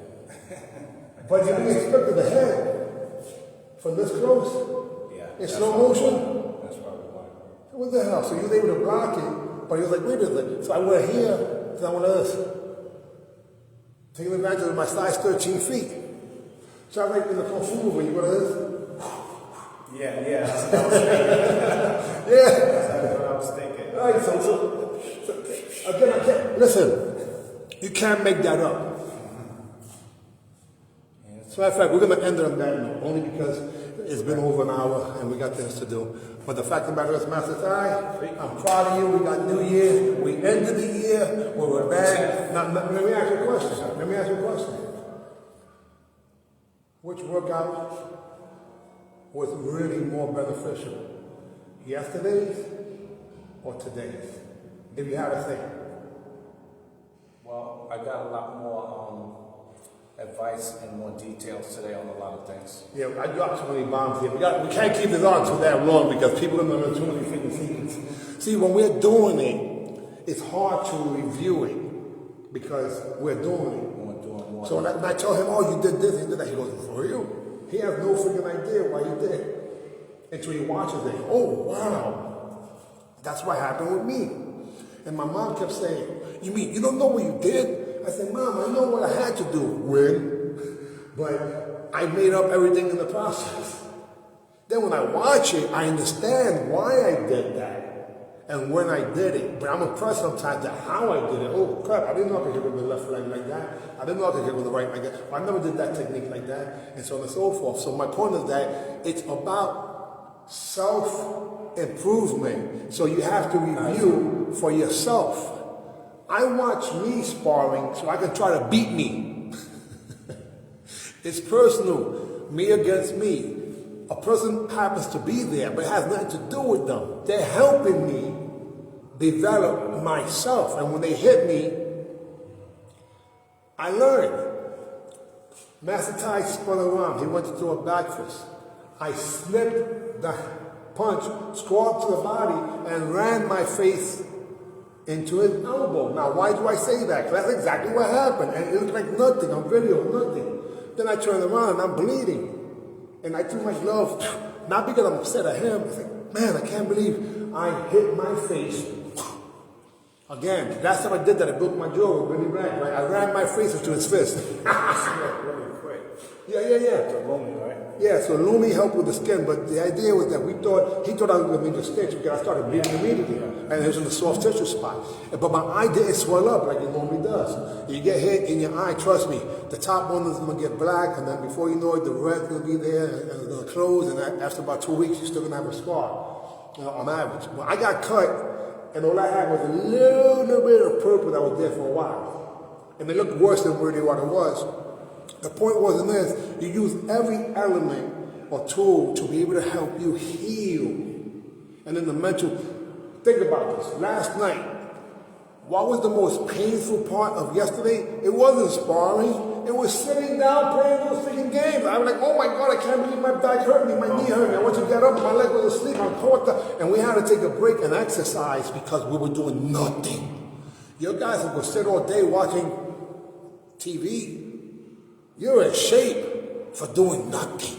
[SPEAKER 1] But you didn't expect the head. From this close? Yeah. In slow motion? That's probably why. What the hell? So you was able to block it, but he was like, wait a minute. So I went here, so I went this. Taking advantage of my size 13 feet. So I like in the Kung Fu when you go to this.
[SPEAKER 2] Yeah. That's what I was thinking.
[SPEAKER 1] Yeah.
[SPEAKER 2] That's what I was thinking.
[SPEAKER 1] All right, so again, listen, you can't make that up. So, in fact, we're going to end on that note, only because it's been over an hour and we got things to do. But the fact of the matter is, Master Ty, I'm proud of you. We got New Year. We ended the year. We're back. Now, let me ask you a question. Which workout was really more beneficial? Yesterday's or today's? If you have a thing.
[SPEAKER 4] Well, I got a lot more advice and more details today on a lot of things.
[SPEAKER 1] Yeah, I dropped so many bombs here. We can't keep this on too that long because people are going to learn too many freaking secrets. See, when we're doing it, it's hard to review it because we're doing it. So when I tell him, oh, you did this, you did that, he goes, for real? He has no freaking idea why he did it until he watches it. Oh, wow. That's what happened with me. And my mom kept saying, you mean you don't know what you did? I said, Mom, I know what I had to do, win, but I made up everything in the process. Then when I watch it, I understand why I did that and when I did it. But I'm impressed sometimes at how I did it. Oh, crap, I didn't know I could hit with the left leg like that. I didn't know I could hit with the right like that. I never did that technique like that, and so on and so forth. So my point is that it's about self-improvement. So you have to review for yourself. I watch me sparring so I can try to beat me. It's personal, me against me. A person happens to be there, but it has nothing to do with them. They're helping me develop myself. And when they hit me, I learn. Master Tai spun around. He went to throw a back fist. I slipped punch, squat to the body, and ran my face into his elbow. Now, why do I say that? Because that's exactly what happened. And it looked like nothing on video, nothing. Then I turned around and I'm bleeding. And I threw my glove, not because I'm upset at him. I was like, man, I can't believe I hit my face. Again, last time I did that, I broke my jaw with really bad, right? I ran my face into his fist.
[SPEAKER 2] Really quick.
[SPEAKER 1] Yeah.
[SPEAKER 2] To Lumi, right?
[SPEAKER 1] Yeah, so Lumi helped with the skin, but the idea was that he thought I was going to make a stitch because I started bleeding immediately, and it was in the soft tissue spot. But my eye didn't swell up like it normally does. You get hit in your eye, trust me, the top one is going to get black, and then before you know it, the red's going to be there, and it's going to close, and after about 2 weeks, you're still going to have a scar, on average. Well, I got cut, and all I had was a little bit of purple that was there for a while. And it looked worse than really what it was. The point wasn't this, you use every element or tool to be able to help you heal. And then the mental, think about this. Last night, what was the most painful part of yesterday? It wasn't sparring, it was sitting down playing those freaking games. I was like, oh my God, I can't believe my back hurt me, my knee hurt me. I want to get up, my leg was asleep, I'm caught up. And we had to take a break and exercise because we were doing nothing. You guys are going to sit all day watching TV. You're in shape for doing nothing.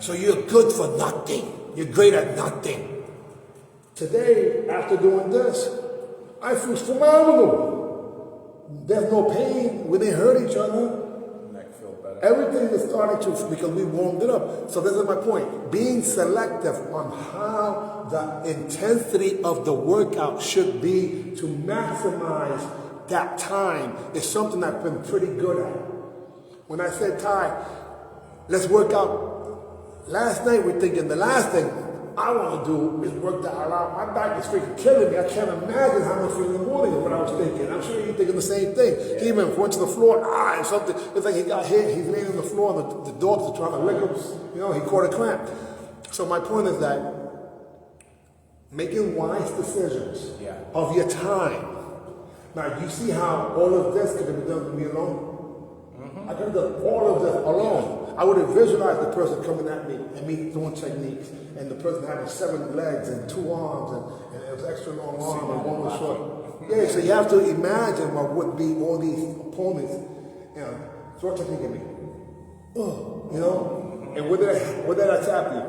[SPEAKER 1] So you're good for nothing. You're great at nothing. Today, after doing this, I feel phenomenal. There's no pain. We didn't hurt each other.
[SPEAKER 4] Neck feel better.
[SPEAKER 1] Everything is starting to, because we warmed it up. So this is my point. Being selective on how the intensity of the workout should be to maximize that time is something I've been pretty good at. When I said, Ty, let's work out. Last night we're thinking the last thing I want to do is work the hell out. My back is freaking killing me. I can't imagine how much in the morning is what I was thinking. I'm sure you're thinking the same thing. Yeah. He even went to the floor, and something. It's like he got hit. He's laying on the floor, and the dogs are trying to lick him. You know, he caught a cramp. So my point is that making wise decisions of your time. Now, you see how all of this could have been done with me alone? I could have done all of this alone. I would have visualized the person coming at me and me doing techniques, and the person having 7 legs and 2 arms, and it was extra long arm and one was short. Yeah, so you have to imagine what would be all these opponents, you know, throw a technique at me. You know? And where did I tap you?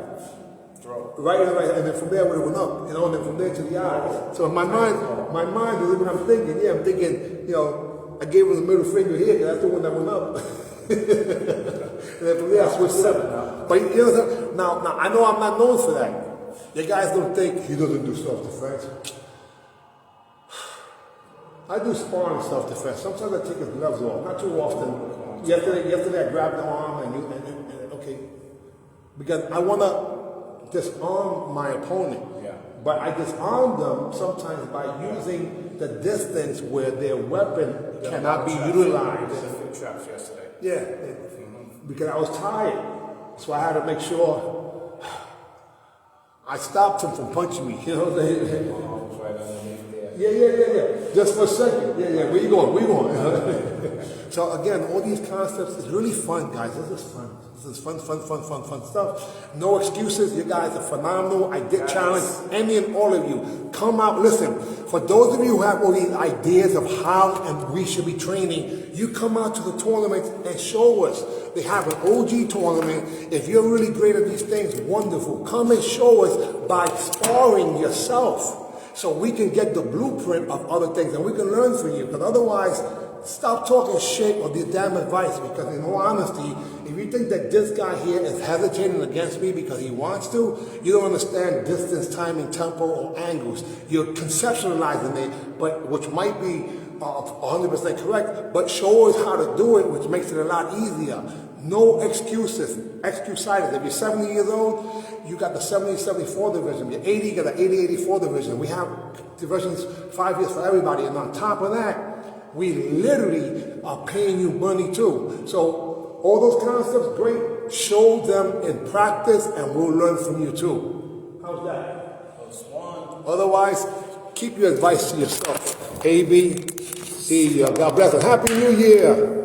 [SPEAKER 1] Right, and then from there it went up, you know, and then from there to the eyes. So in my mind is what I'm thinking. Yeah, I'm thinking, you know, I gave him the middle finger here because that's the one that went up. And then from there I switched it up. But you know, now I know I'm not known for that. You guys don't think he doesn't do self-defense. I do sparring self-defense. Sometimes I take his gloves off, not too often. Yesterday I grabbed the arm and okay, because I want to disarm my opponent. But I disarm them sometimes by using the distance where their weapon cannot be utilized.
[SPEAKER 2] Traps yesterday.
[SPEAKER 1] Yeah, because I was tired, so I had to make sure I stopped him from punching me. You know what I'm saying?
[SPEAKER 2] Right underneath there.
[SPEAKER 1] Yeah. Just for a second. Yeah. Where you going? So again, all these concepts is really fun, guys. This is fun. This is fun stuff. No excuses. You guys are phenomenal. I did challenge any and all of you. Come out. Listen, for those of you who have all these ideas of how and we should be training, you come out to the tournaments and show us. They have an OG tournament. If you're really great at these things, wonderful. Come and show us by sparring yourself so we can get the blueprint of other things and we can learn from you. Because otherwise, stop talking shit or this damn advice, because in all honesty, if you think that this guy here is hesitating against me because he wants to, you don't understand distance, timing, tempo, or angles. You're conceptualizing it, but which might be 100% correct, but show us how to do it, which makes it a lot easier. No excuses. Excuse-itis. If you're 70 years old, you got the 70-74 division. You're 80, you got the 80-84 division. We have divisions 5 years for everybody, and on top of that, we literally are paying you money too. So all those concepts, great. Show them in practice and we'll learn from you too. How's that? Otherwise, keep your advice to yourself. A, B, C. God bless. And Happy New Year.